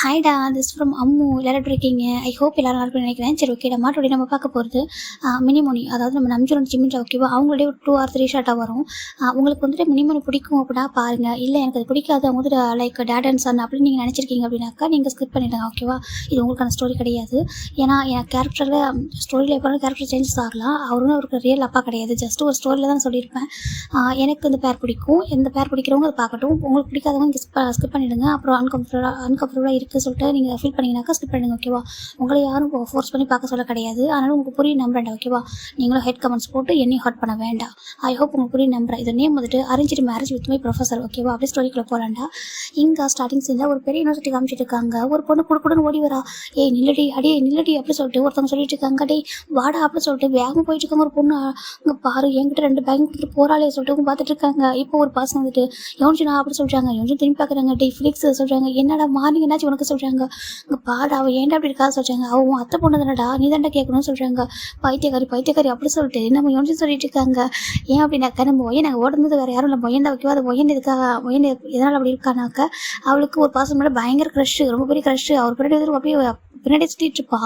ஹாய்டா, this from Ammu. எல்லாரும் எப்படி இருக்கீங்க? ஐ ஹோப் எல்லாரும் நல்லா இருக்கும்னு நினைக்கிறேன். சரி, ஓகேடா. டுடே நம்ம பார்க்க போகிறது மினிமோனி. அதாவது நம்ம நம்ஜுரன் ஜிம்மின் ஓகேவா, அவங்களுடைய ஒரு 2 or 3 ஷார்ட்டாக வரும். உங்களுக்கு வந்துட்டு மினிமோனி பிடிக்கும் அப்படின்னா பாருங்கள். இல்லை எனக்கு அது பிடிக்காது, அவங்க வந்துட்டு லைக் டேட் அண்ட் சன் அப்படின்னு நீங்கள் நினச்சிருக்கீங்க அப்படின்னாக்கா நீங்கள் ஸ்கிப் பண்ணிவிடுங்க. ஓகேவா, இது உங்களுக்கான ஸ்டோரி கிடையாது. ஏன்னா என் கேரக்டரில் ஸ்டோரியில் எப்போ கேரக்டர் சேஞ்சஸ் ஆகலாம். அவரும் அவருக்கு ரியல் அப்பா கிடையாது. ஜஸ்ட் ஒரு ஸ்டோரியில் தான் சொல்லியிருப்பேன். எனக்கு இந்த பேர் பிடிக்கும், எந்த பேர் பிடிக்கிறவங்க அதை பார்க்கட்டும். உங்களுக்கு பிடிக்காதவங்க ஸ்கிப் பண்ணிவிடுங்க. அப்புறம் அன்கம்ஃபர்டபுளாக இருக்குது சொல்லிட்டு நீங்கள் ஃபீல் பண்ணிங்கனாக்கா ஸ்கிப் பண்ணுங்க. ஓகேவா, உங்களை யாரும் ஃபோர்ஸ் பண்ணி பார்க்க சொல்ல கிடையாது. அதனால் உங்களுக்கு புரிய நம்புறேன். ஓகேவா, நீங்களும் ஹெட் கமெண்ட்ஸ் போட்டு என்னையும் ஹர்ட் பண்ண வேண்டாம். ஐ ஹோப் உங்களுக்கு புரிய நம்புறேன். இதை நேம் வந்துட்டு arranged marriage with my professor. ஓகேவா, அப்படியே ஸ்டோரிக்குள்ள போகலாண்டா. இங்கே ஸ்டார்டிங் சீனில் ஒரு பெரிய யூனிவர்சிட்டி காமிச்சிட்டு இருக்காங்க. ஒரு பொண்ணு குடுக்குன்னு ஓடி வரா. ஏய் நில்லடி, அடியே நில்லடி அப்படி சொல்லிட்டு ஒருத்தவங்க சொல்லிட்டு இருக்காங்க. டே வாடா அப்படி சொல்லிட்டு வேகமாக போயிட்டு இருக்காங்க. ஒரு பொண்ணு அங்கே பாரு, என்கிட்ட 2 பேங்க் கொடுத்துட்டு போராளே சொல்லிட்டு அவங்க பார்த்துட்டு இருக்காங்க. இப்போ ஒரு பாசம் வந்துட்டு யோன்ஜினா அப்படி சொல்கிறாங்க. யோன்ஜின் திரும்பி பார்க்குறாங்க. டே ஃபிலிக்ஸ் சொல்கிறாங்க. என்னடா மார்னிங் என்னாச்சு உனக்கு சொல்கிறாங்க. இங்கே பாடா அவள் ஏன்டா அப்படி இருக்கா சொல்கிறாங்க. அவன் அத்தை பொண்ணு தானடா, நீ தாண்டா கேட்கணும்னு சொல்கிறாங்க. பைத்தியக்காரி அப்படி சொல்லிட்டு நம்ம யோன்ஜின் சொல்லிட்டு இருக்காங்க. ஏன் அப்படின்னாக்கா நம்ம ஒயன் நாங்கள் ஓடுறது வேறு யாரும் இல்லை, ஒயன் தான். ஓகேவா, அது ஒயன் எதுக்காக ஒயன் எதனால் அப்படி இருக்கானாக்கா அவளுக்கு ஒரு பாசம் மேலே பயங்கர க்ரஷ்ஷு, ரொம்ப பெரிய க்ரஷ்ஷு. அவர் பின்னாடி அப்படியே பின்னாடி சுற்றிட்டு இருப்பா.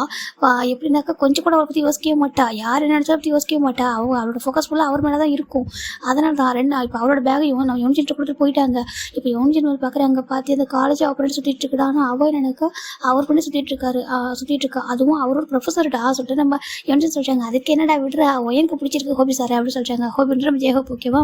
எப்படின்னாக்கா கொஞ்சம் கூட அவளை பற்றி யோசிக்கவே மாட்டா. யார் என்ன நினச்சா பற்றி யோசிக்கவே மாட்டா. அவளோட ஃபோக்கஸ் ஃபுல்லாக அவர் மேலே தான் இருக்கும். அதனால தான் இப்போ அவளோட பேகையும் நம்ம யோன்ஜின் கொடுத்துட்டு போயிட்டாங்க. இப்போ யோன்ஜின் வந்து பார்க்குறாங்க. பார்த்து அந்த காலேஜ் அவர் பின்னாடி சுற்றிட்டு இருக்குடா. ஆனால் அவள் எனக்கு அவர் பின்னாடி சுற்றிட்டு இருக்கா. அதுவும் அவரோட ப்ரொஃபஸர்டா சொல்லிட்டு நம்ம யோன்ஜின் சொல்கிறாங்க. அதுக்கு என்னடா விடுறா, எனக்கு பிடிச்சிருக்கு ஹோபி சார் அப்படின்னு சொல்கிறாங்க. ஹோபின்ற நம்ம ஜெயஹோப். ஓகேவா,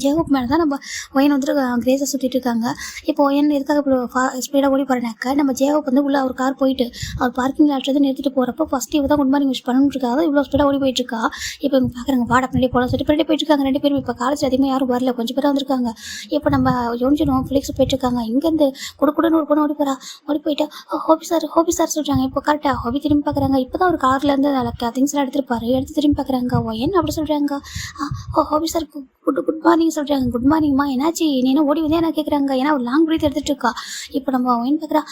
ஜெயஹோப் மேலே தான் நம்ம ஒயன் வந்துட்டு கிரேஸை சுற்றிட்டு இருக்காங்க. இப்போ ஒயன் எதுக்காக இப்போ ஸ்பீடாக ஓடி போகிறேனாக்கா நம்ம ஜெயஹோப் வந்து உள்ள ஒரு கார் போயிட்டு அவர் பார்க்கிங் லாட்லேருந்து நிறுத்திட்டு போகிறப்போ ஃபஸ்ட்டு இவ தான் குட் மார்னிங் விஷ் பண்ணிட்டுருக்காங்க. இவ்வளோ ஸ்பீடாக ஓடி போயிட்டுருக்கா. இப்போ இவங்க பார்க்குறாங்க. வாடா பின்னாடி போகலாம் சொல்லிட்டு பின்னாடி போயிட்டுருக்காங்க 2 பேரும். இப்போ காலேஜ் அதிகமாக யாரும் வரல, கொஞ்சம் பேராக வந்திருக்காங்க. இப்போ நம்ம யோன்ஜினும் ஃபிலிக்ஸ் போயிட்டுருக்காங்க. இங்கேருந்து கொடுக்குன்னு ஒரு பொண்ணு ஓடி போயிட்டா. ஹோபி சார் சொல்கிறாங்க. இப்போ கரெக்டாக ஹோபி திரும்பி பார்க்குறாங்க. இப்போ தான் ஒரு கார்லேருந்து திங்ஸ்லாம் எடுத்து திரும்பி பார்க்குறாங்க. ஒயன் அப்படி சொல்கிறாங்க. ஹோபி சார் குட் மார்னிங் சொல்கிறாங்க. குட் மார்னிங்மா, என்னாச்சு நீ என்ன ஓடி வந்தே நான் கேட்குறாங்க. ஏன்னா ஒரு லாங் பிரீத் எடுத்துகிட்டு இருக்கா. இப்போ நம்ம ஒயின் பார்க்குறா.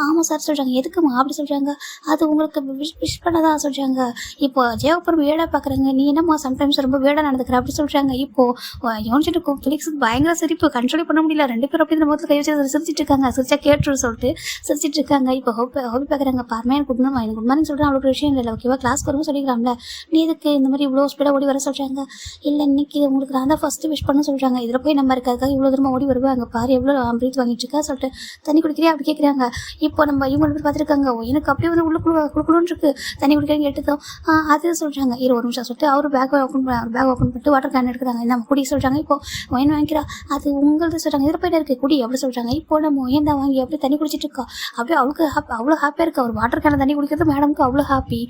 ஆமாம் சார் சொல்கிறாங்க. எதுக்குமா அப்படி சொல்கிறாங்க. அது உங்களுக்கு விஷ் பண்ணதான் சொல்கிறாங்க. இப்போ ஜெயப்புறம் வேடாக பார்க்குறாங்க. நீ என்னம்மா சம்டைம்ஸ் ரொம்ப வேடாக நடந்துக்கிற அப்படி சொல்கிறாங்க. இப்போது யோன்ஜினுக்கும் ஃபிலிக்ஸுக்கு பயங்கர சிரிப்பு, கண்ட்ரோல் பண்ண முடியல. 2 பேரும் அப்படி இந்த முகத்தில் கை வச்சு சிரிச்சிட்டு இருக்காங்க. சிரிச்சா கேட்டுரு சொல்லிட்டு சிரிச்சிட்டு இருக்காங்க. இப்போ ஹோபி பார்க்குறாங்க. பாருமே எனக்கு குட் மார்னிங் சொல்கிறேன். அவ்வளோ விஷயம் இல்லை. ஓகேவா, கிளாஸ்க்கு வரும்போது சொல்லிக்கலாம்ல. நீ இதுக்கு இந்த மாதிரி இவ்வளோ ஸ்பீடாக ஓடி வர சொல்கிறாங்க. இல்லை இன்னைக்கு உங்களுக்கு நான் தான் ஃபஸ்ட்டு விஷ் பண்ண சொல்கிறாங்க. இதில் போய் நம்ம இருக்கிறதுக்காக இவ்வளோ தூரமாக ஓடி வருவேன். அங்கே பாரு எவ்வளோ பிரீத் வாங்கிட்டு இருக்கா சொல்லிட்டு தண்ணி குடிக்கிறியா அப்படி கேட்குறாங்க. இப்போ நம்ம இவங்க போய் பார்த்துருக்காங்க. எனக்கு அப்படியே வந்து குழுக்குழுன்னு இருக்கு. தண்ணி குடிக்கிறேன்னு கேட்டுதான் அது சொல்கிறாங்க. ஒரு நிமிஷம் சொல்லிட்டு அவர் பேக் ஓப்பன் பண்ணிட்டு வாட்டர் கேன் எடுக்கிறாங்க. நம்ம குடி சொல்கிறாங்க. இப்போ ஒயின் வாங்கிக்கிறா. அது உங்களது சொல்கிறாங்க. இதில் போய்ட்டு இருக்குது குடி அப்படி சொல்கிறாங்க. இப்போ நம்ம ஒயன் தான் வாங்கி அப்படியே தண்ணி குடிச்சிட்டு இருக்கா. அப்படியே அவளுக்கு அவ்வளோ ஹாப்பியாக இருக்கா. ஒரு வாட்டர் கேனில் தண்ணி குடிக்கிறது மேடமுக்கு அவ்வளோ ஹாப்பி.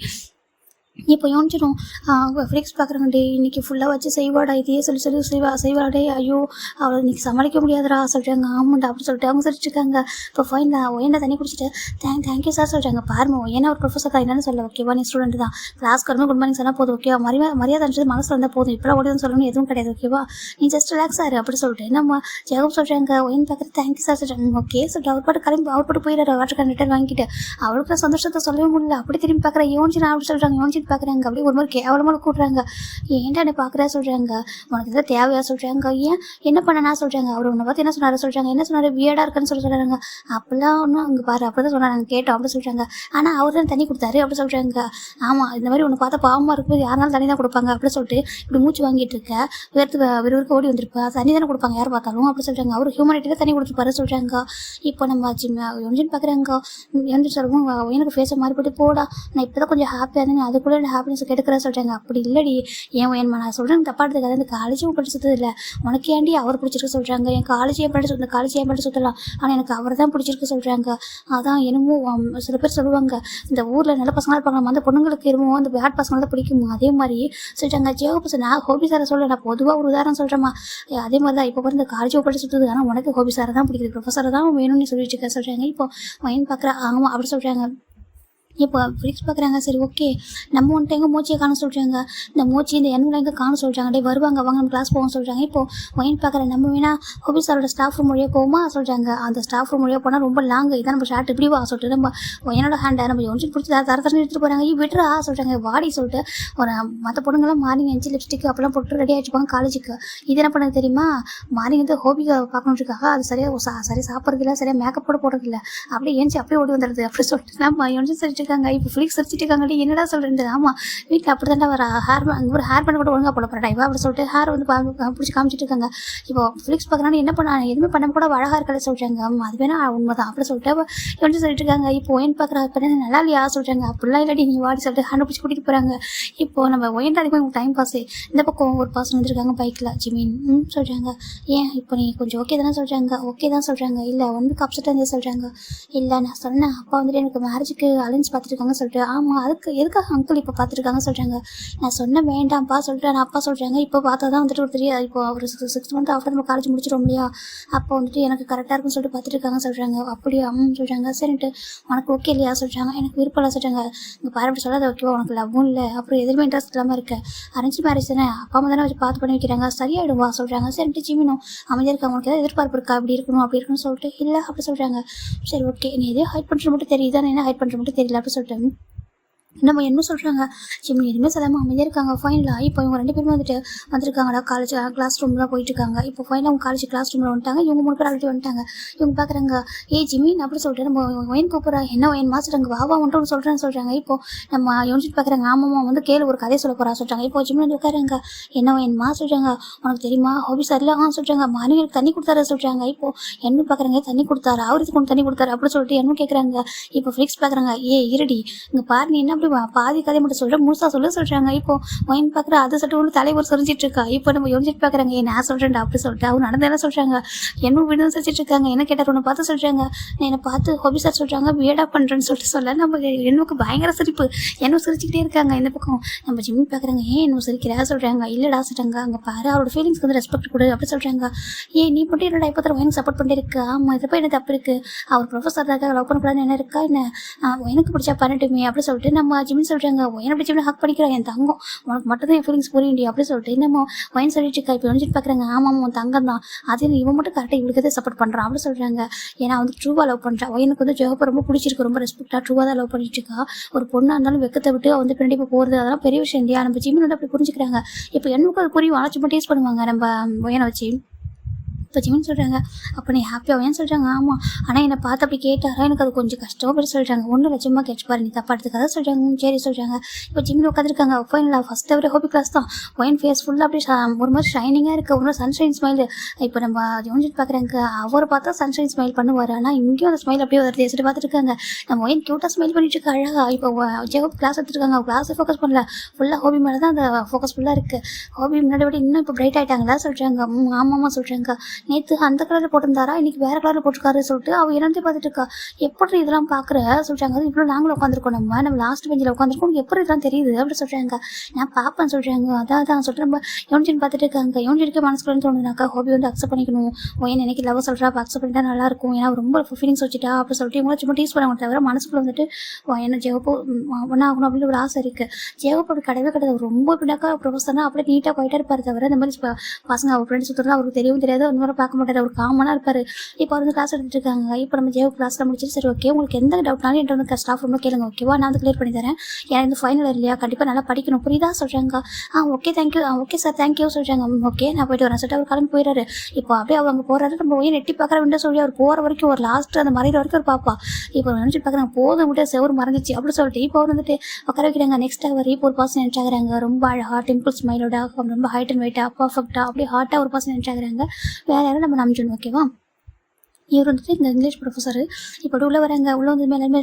இப்போ யோன்ஜினும் ஃபிலிக்ஸ் பார்க்குறாங்க. டே இன்னைக்கு ஃபுல்லாக வச்சு செய்வாடா, இதையே சொல்லி செய்வாடே. ஐயோ அவளை இன்னைக்கு சமாளிக்க முடியாதுடா சொல்கிறாங்க. ஆமாண்டா அப்படி சொல்லிட்டு அவங்க சொல்லிட்டுருக்காங்க. இப்போ ஃபைன் தான் ஒயன்டா தண்ணி குடிச்சிட்டு தேங்க்யூ சார் சொல்கிறாங்க. பாருமா ஒயனா ஒரு ப்ரொஃபஸர் தான், என்னன்னு சொல்ல. ஓகேவா, நீ ஸ்டூடெண்ட் தான், கிளாஸ்க்கு வரும்போது குட் மார்னிங் சொன்னால் போதும். ஓகேவா, மரியாதை அனுப்பிச்சது மனசு வந்தால் போதும். இப்போலாம் ஓடி சொல்லணும்னு எதுவும் கிடையாது. ஓகேவா, நீ ஜஸ்ட் ரிலாக்ஸ் ஆறு அப்படி சொல்லிட்டு நம்ம ஜெயகோப் சொல்கிறாங்க. ஒயன் பார்க்குறது தேங்க்யூ சார் சொல்கிறாங்க. ஓகே சொல்லிட்டு அவர் பாட்டு போயிடுறாரு. வாட்டர் கேன் ரிட்டர்ன் வாங்கிட்டு அவளுக்கு சந்தோஷத்தை சொல்லவே முடியல. அப்படி திரும்பி பார்க்குறேன். யோன்ஜினா அப்படி சொல்கிறாங்க. யோன்ஜின் பார்க்குறாங்க. அப்படியே ஒரு மாதிரி கேவலமாக கூடுறாங்க. ஏன்டா என்ன பார்க்குறா சொல்கிறாங்க. உனக்கு எதாவது தேவையா சொல்கிறாங்க. ஏன் என்ன பண்ணனா சொல்கிறாங்க. அவர் உன்னை பார்த்து என்ன சொன்னார் சொல்கிறாங்க. என்ன சொன்னார், வியர்டாக இருக்குன்னு சொல்கிறாங்க. அப்படிலாம் ஒன்றும் அங்கே பாரு அப்படி தான் சொன்னாங்க. கேட்டோம் அப்படி சொல்கிறாங்க. ஆனால் அவர் தான் தண்ணி கொடுத்தாரு அப்படி சொல்கிறாங்க. ஆமாம், இந்த மாதிரி உன்னை பார்த்தா பாவமாக இருக்கும்போது யாருனாலும் தண்ணி தான் கொடுப்பாங்க அப்படி சொல்லிட்டு இப்படி மூச்சு வாங்கிட்டு இருக்க விறுவிறுக்கு ஓடி வந்திருப்பா. தண்ணி தானே கொடுப்பாங்க யார் பார்த்தாலும் அப்படி சொல்கிறாங்க. அவர் ஹியூமனிட்டியில் தண்ணி கொடுத்துருப்பாரு சொல்கிறாங்க. இப்போ நம்ம யோன்ஜின் பார்க்குறாங்க. யோன்ஜின் சொல்லுவோம் எனக்கு ஃபேஸை மாறி போட்டு போடா, நான் இப்போ தான் கொஞ்சம் ஹாப்பியாக இருந்தேன், அதுக்குள்ளே என்ன ஹாப்பினஸ் கெடுக்கிற சொல்கிறாங்க. அப்படி இல்லடி ஏன்மா நான் சொல்கிறேன் தப்பா எடுத்துக்காது. அந்த காலேஜும் படிச்சு சுத்தது இல்லை, உனக்கு ஏன்டி அவர் பிடிச்சிருக்கு சொல்கிறாங்க. என் காலேஜ் ஏன் படிச்சு இந்த காலேஜ் ஏன் படிச்சு சுற்றலாம், ஆனால் எனக்கு அவர் தான் பிடிச்சிருக்கு சொல்கிறாங்க. அதான் என்னமோ சில பேர் சொல்லுவாங்க இந்த ஊரில் நல்ல பசங்களாக இருப்பாங்க, அந்த பொண்ணுங்களுக்கு என்னமோ அந்த பேட் பசங்களை தான் பிடிக்குமா. அதே மாதிரி சொல்கிறாங்க. ஜெயஹோப் நான் ஹோபி சாரை சொல்ல, நான் பொதுவாக ஒரு உதாரணம் சொல்கிறேம்மா. அதே மாதிரி தான் இப்போ வந்து இந்த காலேஜ் படிச்சு சுற்றுது, ஆனால் உனக்கு ஹோபி சாரை தான் பிடிக்குது, ப்ரொஃபஸரை தான் வேணும்னு சொல்லிட்டு இருக்க சொல்கிறாங்க. இப்போ மைண்ட் பார்க்குற ஆமாம் அப்படி சொல்கிறாங்க. இப்போ ஃபிலிக்ஸ் பார்க்குறாங்க. சரி ஓகே, நம்ம வந்துட்டு எங்கே மூச்சியை காண சொல்கிறாங்க, இந்த மூச்சி இந்த எண்ணெய் எங்கே காண சொல்கிறாங்க, டே வருவாங்க வாங்க நம்ம கிளாஸ் போவோம் சொல்கிறாங்க. இப்போது ஒயின் பார்க்குறேன், நம்ம வேணால் ஹோபி சாரோட ஸ்டாஃப் ரூம் வழியாக போகுமா சொல்கிறாங்க. அந்த ஸ்டாஃப் ரூம் வழியாக போனால் ரொம்ப லாங்கு, இதான் நம்ம ஷார்ட் இப்படி வா சொல்லிட்டு நம்ம ஒயனோட ஹேண்டை நம்ம யோசிச்சு பிடிச்சி தரத்தரன்னு எடுத்துகிட்டு போகிறாங்க. விட்டுறா சொல்கிறாங்க, வாடி சொல்லிட்டு ஒரு மற்ற பொண்ணுங்களாம் மார்னிங் எஞ்சி லிப்ஸ்டிக் அப்பெல்லாம் போட்டு ரெடி ஆகிடுப்பாங்க காலேஜுக்கு. இது என்ன பண்ணது தெரியுமா, மார்னிங் வந்து ஹோபியை பார்க்கணுன்றதுக்காக அது சரியாக சாப்பிட்றதில்ல, சரியாக மேக்கப் கூட போடுறதில்ல, அப்படியே ஏஞ்சி அப்படியே ஓடி வந்துடுது அப்படி சொல்லிட்டு நம்ம யோசிச்சு சொல்லிட்டு இருக்காங்க. இப்போ ஃபிலிக்ஸ் சிரிச்சிட்டு இருக்காங்க, என்னடா சொல்கிறேன். ஆமாம் வீட்டில் அப்படி தாண்டா வர ஒரு ஹேர் பேண்ட் கூட ஒழுங்காக போட போகிறா இவா அப்படி சொல்லிட்டு ஹேர் வந்து பிடிச்சி காமிச்சிட்டு இருக்காங்க. இப்போ ஃபிலிக்ஸ் பார்க்குறான்னு என்ன பண்ண எதுவுமே பண்ண கூட அழகாக இருக்கல சொல்கிறாங்க. அது வேணா உண்மைதான் அப்படி சொல்லிட்டு யோசிச்சு சொல்லிட்டு இருக்காங்க. இப்போ ஒயின் பார்க்குறா இப்போ நல்லா இல்லையா சொல்கிறாங்க. அப்படிலாம் இல்லாடி நீ வாடி சொல்லிட்டு ஹேண்ட் பிடிச்சி கூட்டிகிட்டு போகிறாங்க. இப்போது நம்ம ஒயின் அடிக்கும் உங்களுக்கு டைம் பாஸ். இந்த பக்கம் ஒரு பாஸ் வந்துருக்காங்க பைக்கில் ஜிமின் சொல்கிறாங்க. ஏன் இப்போ நீ கொஞ்சம் ஓகே தானே சொல்கிறாங்க. ஓகே தான் சொல்கிறாங்க. இல்லை ஒன் வீக் அப்செட்டாக இருந்தே சொல்கிறாங்க. இல்லை நான் சொன்னேன் அப்பா வந்துட்டு எனக்கு மேரேஜுக்கு அலைன்ஸ் பார்த்துருக்காங்க சொல்லிட்டு. ஆமாம் அதுக்கு எதுக்காக அங்கிள் இப்போ பார்த்துருக்காங்க சொல்கிறாங்க. நான் சொன்னேன் வேண்டாம்ப்பா சொல்லிட்டு நான் அப்பா சொல்கிறாங்க. இப்போ பார்த்தா தான் வந்துட்டு ஒரு இப்போ ஒரு 6 மந்த் ஆஃப்டர் நம்ம காலேஜ் முடிச்சிடும் இல்லையா, அப்போ வந்துட்டு எனக்கு கரெக்டாக இருக்குன்னு சொல்லிட்டு பார்த்துருக்காங்க சொல்கிறாங்க. அப்படியா சொல்கிறாங்க. சரின்ட்டு உனக்கு ஓகே இல்லையா சொல்கிறாங்க. எனக்கு விருப்பம் இல்லை சொல்கிறாங்க. இங்கே பாரு சொல்லாத ஓகேவா, உனக்கு லவ்வும் இல்லை அப்புறம் எதுவுமே இன்ட்ரெஸ்ட் இல்லாமல் இருக்க, அரேஞ்ச் மேரேஜ் தானே அப்பா அம்மா தானே வச்சு பார்த்து பண்ணி வைக்கிறாங்க, சரியாயிடுவா சொல்கிறாங்க. சரின்ட்டு ஜிமினும் அமைதியாக இருக்கா, உனக்கு ஏதாவது எதிர்பார்ப்பு இருக்கா அப்படி இருக்கணும் அப்படி இருக்குன்னு சொல்லிட்டு. இல்லை அப்படி சொல்கிறாங்க. சரி ஓகே நீ எதையும் ஹைட் பண்ணுற மட்டும் தெரியுதா, நான் என்ன ஹைட் பண்ணுற மட்டும் தெரியல அப்படி சொல்லிட்டு நம்ம என்ன சொல்கிறாங்க. ஜிம்மி எதுவுமே சொல்லாமல் அமைதியாக இருக்காங்க. ஃபைனலாக இப்போ இவங்க 2 பேரும் வந்துருக்காங்கடா காலேஜ் கிளாஸ் ரூம்லாம் போயிட்டுருக்காங்க. இப்போ ஃபைனலாக அவங்க காலேஜ் கிளாஸ் ரூமில் வந்துட்டாங்க. இவங்க 3 பேர் ஆல்ரெடி வந்துட்டாங்க. இவங்க பார்க்குறாங்க, ஜிம்மி அப்படி சொல்லிட்டு நம்ம ஒயின் கூப்பிட்றா, என்ன ஒயின் மாஸ்டர் வாவா வந்துட்டு சொல்கிறாங்க. இப்போ நம்ம யோசிச்சுட்டு பார்க்குறாங்க. ஆமாம்மா வந்து கேளு ஒரு கதையை சொல்ல போகிறா சொல்கிறாங்க. இப்போ ஜிம்மி வந்து உட்காருங்க. என்ன ஒயின் மா சொல்கிறாங்க, உனக்கு தெரியுமா ஹாபி சரியில்லை சொல்கிறாங்க. மார்னிங் தண்ணி கொடுத்தாரு சொல்கிறாங்க. இப்போ என்ன பார்க்குறாங்க, தண்ணி கொடுத்தாரு அவருக்கு கொண்டு தண்ணி கொடுத்தாரு அப்படி சொல்லிட்டு என்ன கேட்குறாங்க. இப்போ ஃபிலிக்ஸ் பார்க்குறாங்க, இருடி இங்கே பாரு நீ என்ன பாதி கதை மட்டும் சொல்கிறேன் முழுசா சொல்கிறாங்க. இப்போ ஒயின் பார்க்குற அது சொல்லிட்டு ஒன்று தலைவர் சொல்லிச்சிட்டு இருக்கா. இப்போ நம்ம யோசிச்சுட்டு பார்க்குறாங்க, நான் சொல்கிறேன்டா அப்படி சொல்லிட்டு அவங்க நடந்தெல்லாம் சொல்கிறாங்க. என்ன விடுன்னு சொல்லிட்டு இருக்காங்க. என்ன கேட்டார் ஒன்று பார்த்து சொல்கிறாங்க. நான் என்னை பார்த்து ஹாபி சார் சொல்கிறாங்க வேடா பண்ணுறேன்னு சொல்ல நம்ம எனக்கு பயங்கர சிரிப்பு. என்ன சிரிச்சுக்கிட்டே இருக்காங்க. இந்த பக்கம் நம்ம ஜிம்மி பார்க்குறாங்க. என்ன சிரிக்கிறா சொல்கிறாங்க. இல்லைடா சொல்கிறாங்க. அங்கே பாரு அவரோட ஃபீலிங்ஸ்க்கு வந்து ரெஸ்பெக்ட் கொடு அப்படி சொல்கிறாங்க. நீ மட்டும் என்னோட இப்போ தர ஒயின் சப்போர்ட் பண்ணிருக்கு. ஆமாம் இதை போய் என்ன தப்பு இருக்குது, அவர் ப்ரொஃபஸர் தான் லவ் பண்ணக்கூடாதுன்னு என்ன இருக்கா என்ன, எனக்கு பிடிச்சா பண்ணட்டுமே அப்படி சொல்லிட்டு நம்ம ஜிம்மி சொல்கிறாங்க. ஒயனை பிடிச்சி ஹக் பண்ணிக்கிறா என் தங்கம், உனக்கு மட்டும் தான் என் ஃபீலிங்ஸ் புரியுண்டி அப்படி சொல்லிட்டு நம்ம ஒயின் சொல்லிட்டு இருக்கா. இப்போ நினச்சிட்டு பார்க்குறாங்க. ஆமாம் உன் தங்கம் தான், அது இவன் மட்டும் கரெக்டாக இவளுக்கு சப்போர்ட் பண்ணுறான் அப்படி சொல்கிறாங்க. ஏன்னா வந்து ட்ரூவாக லவ் பண்ணுறான். ஒயனுக்கு வந்து ஜோப்பை ரொம்ப பிடிச்சிருக்கு, ரொம்ப ரெஸ்பெக்டாக ட்ரூவாக தான் லவ் பண்ணிட்டு இருக்கா. ஒரு பொண்ணாக இருந்தாலும் வெக்கத்தை விட்டு வந்து பின்னாடி இப்போ போகிறது அதெல்லாம் பெரிய விஷயம் இல்லையா. நம்ம ஜிம்மி வந்து அப்படி புரிஞ்சுக்கிறாங்க. இப்போ எனக்கு அது புரியும், ஆனால் சும்மா டேஸ்ட் பண்ணுவாங்க நம்ம ஒயனை வச்சு. இப்போ ஜிமின்னு சொல்கிறாங்க. அப்போ நீ ஹாப்பியாக ஏன்னு சொல்கிறாங்க. ஆமாம் ஆனால் என்னை பார்த்து அப்படி கேட்டாரா எனக்கு அது கொஞ்சம் கஷ்டப்பட்டு சொல்கிறாங்க. ஒன்றும் லட்சமாக கேட்டு பாரு நீ தப்பா எடுத்துக்காத சொல்கிறாங்க. சரி சொல்கிறாங்க. இப்போ ஜிம்மில் உட்காந்துருக்காங்க. ஃபைனலாக ஃபஸ்ட் அவர் ஹோபி கிளாஸ் தான். ஒயின் ஃபேஸ் ஃபுல்லாக அப்படியே ஒரு மாதிரி ஷைனிங்காக இருக்குது, ஒரு சன்ஷைன் ஸ்மைல். இப்போ நம்ம யோசிச்சுட்டு பார்க்குறாங்க. அவர் பார்த்தா சன்ஷைன் ஸ்மைல் பண்ணுவார், ஆனால் இங்கேயும் அந்த ஸ்மைல் அப்படியே வருது சொல்லிட்டு பார்த்துருக்காங்க. நம்ம ஒயின் க்யூட்டாக ஸ்மைல் பண்ணிட்டு இருக்கா அழகா. இப்போ ஜெகப் கிளாஸ் எடுத்துருக்காங்க. கிளாஸை ஃபோக்கஸ் பண்ணல, ஃபுல்லாக ஹோபி மேலே தான் அந்த ஃபோக்கஸ் ஃபுல்லாக இருக்குது. ஹோபி முன்னாடி விட இன்னும் இப்போ பிரைட் ஆகிட்டாங்களா சொல்கிறாங்க. ஆமாம்மா சொல்கிறாங்க. நேற்று அந்த கலரில் போட்டிருந்தாரா இன்னைக்கு வேறு கலரில் போட்டிருக்காரு சொல்லிட்டு அவள் என்னத்தையும் பார்த்துட்டு இருக்கா. எப்படி இதெல்லாம் பார்க்குற சொல்கிறாங்க. இவ்வளோ நாங்களும் உட்காந்துருக்கோம், நம்ம லாஸ்ட் பெஞ்சில் உட்காந்துருக்கோம், எப்படி இதெல்லாம் தெரியுது அப்படி சொல்கிறாங்க. நான் பார்ப்பேன் சொல்கிறாங்க. அதான் சொல்லிட்டு நம்ம யோன்ஜின் பார்த்துட்டு இருக்காங்க. யோன்ஜினுக்கு மனசுக்குள்ளே தோணுனாக்கா ஹோபி வந்து அக்செப்ட் பண்ணிக்கணும். ஒயின் எனக்கு லவ் சொல்கிறா அப்போ அக்செப்ட் பண்ணிட்டா நல்லாயிருக்கும், ஏன்னா ரொம்ப ஃபீலிங்ஸ் வச்சுட்டா அப்படி சொல்லிட்டு இவங்கள சும்மா டீஸ் பண்ணுவாங்க தவிர மனசுக்குள்ள வந்துட்டு என்ன ஜெவப்போ ஒன்றாகணும் அப்படின்னு ஒரு ஆசை இருக்குது. ஜெவப்போ அப்படி கிடையவே கிடையாது. ரொம்ப இப்படினாக்கா ப்ரொஃபஸர்னா அப்படியே நீட்டாக போயிட்டே இருப்பார் தவிர இந்த மாதிரி பசங்க அவர் ஃப்ரெண்ட்ஸ் சுற்றுறா அவருக்கு தெரியவும் தெரியாது, அந்த மாதிரி பார்க்க மாட்டார், அவர் காமனாக இருப்பார். இப்போ வந்து கிளாஸ் எடுத்துட்டு இருக்காங்க. இப்போ நம்ம ஜெயவு கிளாஸில் முடிச்சுட்டு சரி ஓகே உங்களுக்கு எந்த டவுட்னாலும் என்கிட்ட வந்து ஸ்டாஃப் ரூமில் கேளுங்க ஓகேவா, நான் வந்து கிளியர் பண்ணி தரேன், ஏன்னா இந்த ஃபைனல் இல்லையா கண்டிப்பாக நல்லா படிக்கணும் புரியுதா சொல்கிறாங்க. Okay thank you, okay sir thank you சொல்கிறாங்க. ஓகே நான் போய்ட்டு வரேன் சொல்லிட்டு அவர் கிளம்பி போயிடாரு. இப்போ அப்படியே அவங்க போகிறாரு. நம்ம போய் நெட்டி பார்க்குற விண்டோ சொல்லி அவர் போகிற வரைக்கும் ஒரு லாஸ்ட்டு அந்த மறையிற வரைக்கும் ஒரு பாப்பா. இப்போ நினச்சிட்டு பார்க்குறாங்க போதும் விட்டு செவரு மறைஞ்சிச்சு அப்படி சொல்லிட்டு இப்போ அவர் வந்துட்டு உட்கார வைக்கிறாங்க. நெக்ஸ்ட் அவர் இப்போ ஒரு பர்சன் நினச்சாகிறாங்க. ரொம்ப அழகாக டிம்பிள் ஸ்மைலோட ரொம்ப ஹைட் அண்ட் வெயிட்டாக பர்ஃபெக்டாக அப்படியே ஹார்ட்டாக ஒரு பர்சன் நினச்சாகிறாங்க. வேறு யாரும் நம்ம நம்பிச்சோம் ஓகேவா. இவர் வந்துட்டு இந்த இங்கிலீஷ் ப்ரொஃபஸர். இப்போ உள்ளே வராங்க. உள்ளே வந்து எல்லாருமே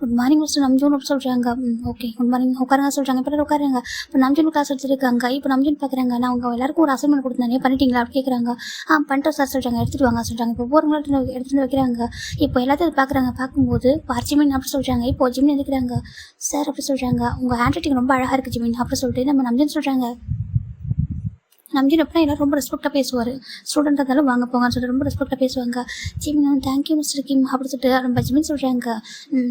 குட் மார்னிங் மிஸ்டர் நம்ஜூன் அப்படி சொல்கிறாங்க. ஓகே குட் மார்னிங் உட்காருங்க சொல்கிறாங்க. இப்போ உட்காருங்க. இப்போ நம்ஜூன் கிளாஸ் எடுத்துருக்காங்க. இப்போ நம்ஜூன் பார்க்குறாங்க. நான் அவங்க எல்லாருக்கும் ஒரு அசைன்மெண்ட் கொடுத்தானே பண்ணிட்டீங்களா அப்படி கேட்குறாங்க. பண்ணிட்டோம் சார் சொல்கிறாங்க. எடுத்துகிட்டு வாங்க சொல்கிறாங்க. இப்போ ஒவ்வொருங்களும் எடுத்துகிட்டு வைக்கிறாங்க. இப்போ எல்லாத்தையும் பார்க்குறாங்க. பார்க்கும்போது பார்ச்சிமின் அப்படி சொல்கிறாங்க. இப்போ ஜிமின் எடுக்கிறாங்க. சார் அப்படி சொல்கிறாங்க. உங்கள் ஹேண்ட் ரைட்டிங் ரொம்ப அழகாக இருக்குது ஜிமின் அப்படி சொல்லிட்டு நம்ம நம்ஜூன் சொல்கிறாங்க. நம்ஜின் அப்படின்னா எல்லாரும் ரொம்ப ரெஸ்பெக்டாக பேசுவார். ஸ்டூடெண்ட் இருந்தாலும் வாங்க போங்கன்னு சொல்லிட்டு ரொம்ப ரெஸ்பெக்டாக பேசுவாங்க. ஜிமின் தேங்க்யூ மிஸ்டர் கிம் அப்படி சொல்லிட்டு நம்ம ஜிமின் சொல்கிறாங்க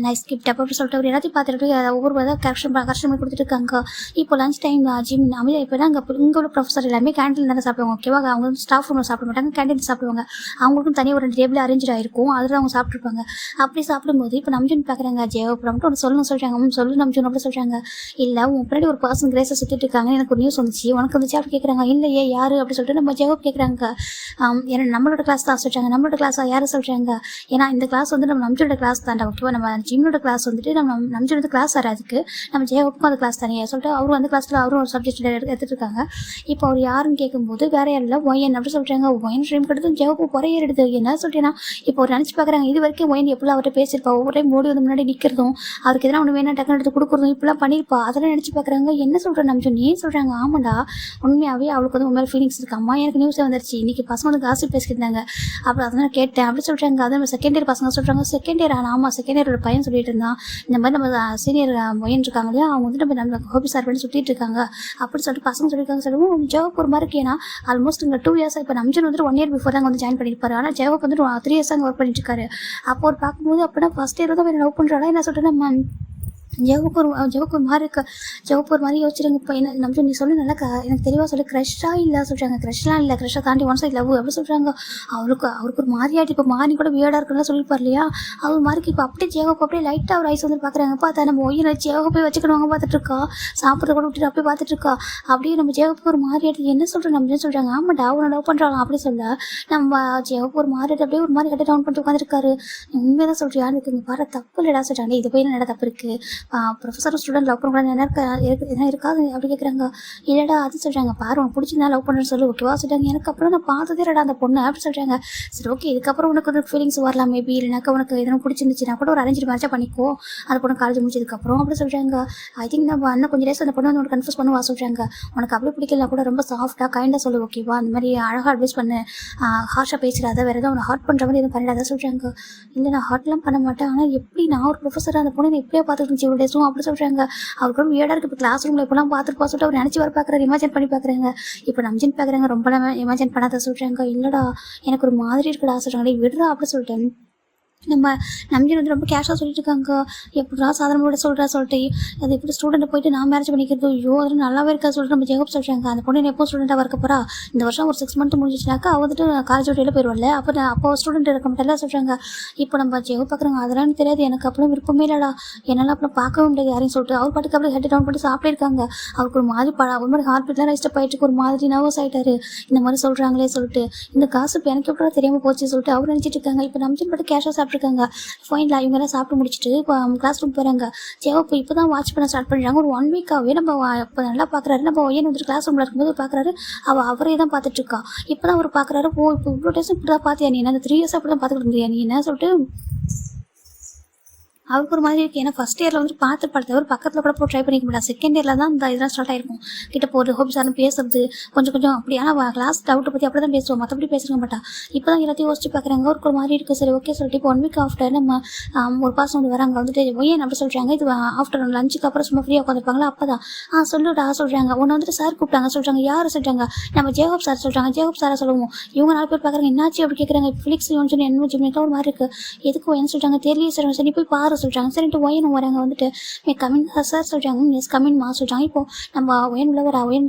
நைஸ் கிஃப்ட் அப்படி சொல்லிட்டு அவர் எல்லாத்தையும் பார்த்துட்டு ஒவ்வொரு கரெக்ஷன் பண்ணி கொடுத்துட்டு இருக்காங்க. இப்போ லஞ்ச் டைம் ஜிமின் அமைதியாக இப்போ அங்கே இங்கே உள்ள ப்ரொஃபஸர் எல்லாமே கேன்டீன் தானே சாப்பிடுவாங்க. ஓகேவா, அவங்க வந்து ஸ்டாஃப் ரூமில் சாப்பிட மாட்டாங்க, கேன்டீன் சாப்பிடுவாங்க. அவங்களுக்கும் தனியாக ஒரு 2 டேபிள் அரேஞ்ச் ஆகிருக்கும், அதில் அவங்க சாப்பிட்ருப்பாங்க. அப்படி சாப்பிடும்போது இப்போ நம்ஜின் பார்க்குறாங்க ஜெயப்புறம் மட்டும் ஒன்று சொல்லணும்னு சொல்கிறாங்க. சொல்லு நம்ஜின் அப்படி சொல்கிறாங்க. இல்லை உன் பின்னாடி ஒரு பர்சன் கிரேஸை சுற்றிட்டு இருக்காங்க, எனக்கு ஒரு நியூஸ் வந்துச்சு, உனக்கு வந்துச்சு அப்படி கேட்குறாங்க. இல்லையே யார் அப்படி சொல்லிட்டு நம்ம ஜெயப் கேட்குறாங்க. ஏன்னா நம்மளோட கிளாஸ் தான் சொல்கிறாங்க. நம்மளோட கிளாஸாக யார் சொல்கிறாங்க? ஏன்னா இந்த கிளாஸ் வந்து நம்ம நம்ஜோட கிளாஸ் தாண்டா. ஓகேவா, நம்ம ஜிம்னோட கிளாஸ் வந்துட்டு நம்ம நம்ஜோட கிளாஸ் வர அதுக்கு நம்ம ஜெயப்புக்கும் அந்த கிளாஸ் தானே சொல்லிட்டு அவரும் அந்த கிளாஸில் அவரும் ஒரு சப்ஜெக்ட் எடுத்துகிட்டு இருக்காங்க. இப்போ அவர் யாருன்னு கேட்கும்போது வேற யாரும் இல்லை ஒயன் அப்படி சொல்கிறாங்க. ஒயன் ஸ்ட்ரீம் கிட்ட ஜெயப்பு குறையிடுது. என்ன சொல்கிறேன்னா இப்போ ஒரு நினச்சி பார்க்குறாங்க இது வரைக்கும் ஒயன் எப்படிலாம் அவர்கிட்ட பேசியிருப்பா, ஒவ்வொரு டைம் ஓடி வந்து முன்னாடி நிற்கிறதும் அவருக்கு எதனா ஒன்று வேணா டக்குனு எடுத்து கொடுக்குறதும் இப்படிலாம் பண்ணியிருப்பா. அதெல்லாம் நினச்சி பார்க்குறாங்க. என்ன சொல்கிறேன் நம்ஜோ நீ சொல்கிறாங்க. ஆமாண்டா உண்மையாகவே அவளுக்கு வந்து உண்மையில ஃபீலிங்ஸ் இருக்கு. அம்மா எனக்கு நியூஸே வந்துருச்சு, இன்னைக்கு பசங்க வந்து காசு பேசிக்கிட்டாங்க அப்படி அதான் கேட்டேன் அப்படி சொல்கிறாங்க. அது நம்ம செகண்ட் இயர் பசங்க சொல்கிறாங்க. செகண்ட் இயர் ஆமாம் செகண்ட் இயரோட பையன் சொல்லிட்டு இருந்தான் இந்த மாதிரி நம்ம சீனியர் மொயின் இருக்காங்க இல்லையா, அவங்க வந்து நம்ம ஹோபி சார் பண்ணி சுற்றிட்டு இருக்காங்க அப்படி சொல்லிட்டு பசங்க சொல்லியிருக்காங்க. சொல்லுவோம் ஜெவப் ஒரு மாதிரி இருக்கேன்னா ஆல்மோஸ்ட் இங்கே 2 இயர்ஸ் இப்போ நம்ஜன் வந்துட்டு 1 இயர் பிஃபோர் தான் வந்து ஜாயின் பண்ணியிருப்பாரு. ஆனால் ஜெவப் வந்துட்டு 3 இயர்ஸ் அங்கே ஒர்க் பண்ணிட்டு இருக்காரு. அப்போ ஒரு பார்க்கும்போது அப்படின்னா ஃபர்ஸ்ட் இயர் தான் லவ் பண்ணுறாளா என்ன சொல்லிட்டு நம்ம ஜெவப்பு ஒரு மாதிரி இருக்கு. ஜெவப்பு ஒரு மாதிரி யோசிச்சிருங்க. இப்போ என்ன நம்ம நீ சொல்லு நல்லா எனக்கு தெளிவாக சொல்லி க்ரஷ்ஷாக இல்லை சொல்கிறாங்க. க்ரஷ்லாம் இல்லை, க்ரஷ்ஷாக தாண்டி ஒன் சைட் லவ் அப்படி சொல்கிறாங்க. அவருக்கு ஒரு மாதிரியாட்டி இப்போ மாறி கூட வியர்டாக இருக்குன்னு சொல்லியிருப்பார் இல்லையா, அவர் மாதிரிக்கு இப்போ அப்படியே ஜெவப்பு அப்படியே லைட்டாக ஒரு ஐஸ் வந்து பார்க்குறாங்க. பார்த்தா நம்ம ஒய்யை ஜெவப்பை போய் வச்சுக்கணுவாங்க பார்த்துட்டு இருக்கா, சாப்பிட்ற கூட விட்டுட்டு அப்படியே பார்த்துட்டு இருக்கா. அப்படியே நம்ம ஜெவப்பு ஒரு மாதிரியாட்டி என்ன சொல்கிறோம் நம்ம சொல்கிறாங்க. ஆமாட்டா அவனை லவ் பண்ணுறாங்க அப்படி சொல்ல நம்ம ஜெவப்பு ஒரு மாதிரி அப்படியே ஒரு மாதிரி கட்ட டவுன் பண்ணிட்டு உட்காந்துருக்காரு. உண்மையாக தான் சொல்கிறியா எனக்கு இங்கே பாரு தப்பு இல்லைடா சொல்கிறாங்க. இது போய் என்ன தப்பு இருக்குது, ப்ரொஃபஸர் ஸ்டூடெண்ட் லவ் பண்ண என்ன என்ன இருக்காது அப்படி கேட்குறாங்க. இல்லைடா அது சொல்கிறாங்க. பாரு உனக்கு பிடிச்சிருந்தா லவ் பண்ணுறேன்னு சொல்லி ஓகேவா சொல்கிறாங்க. எனக்கு அப்புறம் நான் பார்த்ததே இல்லைடா அந்த பொண்ணு அப்படி சொல்கிறாங்க. சரி ஓகே இதுக்கப்புறம் உனக்கு ஒரு ஃபீலிங்ஸ் வரலாம் மேபி, இல்லைனாக்கா உனக்கு எதனா பிடிச்சிருந்துச்சுன்னா கூட ஒரு அரேஞ்ச் மேட்சாக பண்ணிக்கோ அந்த பொண்ணு காலேஜ் முடிச்சதுக்கப்புறம் அப்படி சொல்கிறாங்க. ஐ திங்க் நம்ம இன்னும் கொஞ்சம் டேஸ் அந்த பொண்ணு வந்து உனக்கு கன்ஃபியூஸ் பண்ணுவா சொல்கிறாங்க. உனக்கு அப்படி பிடிக்கல கூட ரொம்ப சாஃப்டாக கைண்டாக சொல்லு ஓகேவா, அந்த மாதிரி அழகாக அட்வைஸ் பண்ணு, ஹார்ஷாக பேசுகிறாத, வேறு எதாவது உனக்கு ஹார்ட் பண்ணுற மாதிரி எதுவும் பண்ணிடாத சொல்கிறாங்க. இல்லை நான் ஹார்ட்லாம் பண்ண மாட்டேன், ஆனால் எப்படி நான் ஒரு ப்ரொஃபஸர் அந்த பொண்ணு எப்படியா பார்த்துட்டு இருந்துச்சு இவ்வளோ டேஸும் அப்படி சொல்கிறாங்க. அவருக்கு ரொம்ப வியர்டாக இருக்குது. இப்போ கிளாஸ் ரூமில் இப்போலாம் பார்த்துட்டு சொல்லிட்டு அவர் நினச்சி வர பார்க்குறாரு, இமேஜின் பண்ணி பார்க்குறாங்க. இப்போ நம்ஜின் பார்க்குறாங்க ரொம்ப இமேஜின் பண்ணாத சொல்கிறாங்க. இல்லைடா எனக்கு ஒரு மாதிரி இருக்குடா சொல்கிறாங்க. விடுறா அப்படி சொல்லிட்டேன். நம்ம நம்ஜின் வந்து ரொம்ப கேஷாக சொல்லிட்டு இருக்காங்க. எப்படா சாதாரணோட சொல்லிட்டு அது எப்படி ஸ்டூடெண்ட்டை போயிட்டு நான் மேரேஜ் பண்ணிக்கிறது, ஐயோ அது நல்லாவே இருக்கா சொல்லிட்டு நம்ம ஜெகப் சொல்கிறாங்க. அந்த பொண்ணு எப்போ ஸ்டூடெண்ட்டாக இருக்க போகிறா, இந்த வருஷம் ஒரு 6 மந்த் முடிஞ்சிச்சுனாக்கா அவள் வந்துட்டு காலேஜ் விட்டு போயிடுவாள். அப்போ ஸ்டூடெண்ட் இருக்க மாட்டேன் சொல்கிறாங்க. இப்போ நம்ம ஜெகப் பார்க்குறாங்க. அதெல்லாம் தெரியாது எனக்கு அப்பெல்லாம் விருப்பமே இல்லைடா, என்னால் அப்புறம் பார்க்கவே முடியாது யாரையும் சொல்லிட்டு அவர் பாட்டுக்கு அப்படியே ஹெட் டவுன் பண்ணி சாப்பிட்டுருக்காங்க. அவருக்கு ஒரு மாதிரி ஒரு மாதிரி ஹார்ட் பீட்லாம் ரைஸ்டப் ஆகிட்டு ஒரு மாதிரி நர்வஸ் ஆகிட்டாரு. இந்த மாதிரி சொல்கிறாங்களே சொல்லிட்டு இந்த காசு எனக்கு எப்படா தெரியாமல் போச்சு சொல்லிட்டு அவர் நினச்சிட்டு இருக்காங்க. இப்போ நம்ஜின் பாட்டு கேஷாக சாப்பிட்ருக்காங்க. ஃபைனல் இவங்கெல்லாம் சாப்பிட்டு முடிச்சுட்டு இப்போ கிளாஸ் ரூம் போகிறாங்க. ஜெவப்பு இப்போ தான் வாட்ச் பண்ண ஸ்டார்ட் பண்ணுறாங்க. ஒரு 1 வீக்காகவே நம்ம இப்போ நல்லா பார்க்குறாரு. நம்ம ஒய்யன் வந்துட்டு கிளாஸ் ரூமில் இருக்கும்போது பார்க்குறாரு, அவரே தான் பார்த்துட்டு இருக்கா. இப்போ தான் அவர் பார்க்குறாரு. இப்போ இவ்வளோ டேஸ் இப்படி தான் பார்த்தியா நீ, அந்த 3 இயர்ஸ் அப்படி தான் பார்த்துக்கிட்டு இருந்தியா நீ என்ன சொல்லிட்டு அவருக்கு ஒரு மாதிரி இருக்குது. ஏன்னா ஃபஸ்ட் இயரில் வந்து பார்த்து அவர் பக்கத்தில் கூட போய் ட்ரை பண்ணிக்க முடியாது. செகண்ட் இயரில் தான் இந்த இதெல்லாம் ஸ்டார்ட் ஆகிருக்கும். கிட்ட போகிற ஹோபி சார்னு பேசுறது கொஞ்சம் அப்படி. ஆனால் கிளாஸ் டவுட்டை பற்றி அப்படி தான் பேசுவோம், மற்றபடி பேசிருக்க மாட்டா. இப்போ தான் எல்லாத்தையும் யோசிச்சு பார்க்குறாங்க. அவருக்கு ஒரு மாதிரி இருக்குது. சரி ஓகே சொல்லிட்டு இப்போ 1 வீக் ஆஃப்டர் நம்ம ஒரு பாசம் வந்து வராங்க. வந்துட்டு ஒய்யன் அப்படி சொல்கிறாங்க. இது ஆஃப்டர் லஞ்சுக்கு அப்புறம் சும்மா ஃப்ரீயாக உட்காந்துருப்பாங்களா அப்போ தான் சொல்லுடா சொல்கிறாங்க. ஒன்று வந்துட்டு சார் கூப்பிட்டாங்க சொல்கிறாங்க. யார் சொல்கிறாங்க, நம்ம ஜெகப் சார் சொல்கிறாங்க. ஜெகப் சாரை சொல்லுவோம். இவங்க 4 பேர் பார்க்குறாங்க. என்னாச்சு அப்படி கேட்குறாங்க. ஃபிலிக்ஸ் சொல்லி என்ன ஜிம்மிக்கா ஒரு மாதிரி இருக்குது. எதுக்கு ஒயன் சொல்கிறாங்க தெரியல சார். சரி போய் பாரு சொல்கிறாங்க. சரிட்டு ஒயன் வராங்க. வந்துட்டு கமின் சார் சொல்கிறாங்க. எஸ் கமின் மா சொல்கிறாங்க. இப்போ நம்ம ஒயன் உள்ள ஒயன்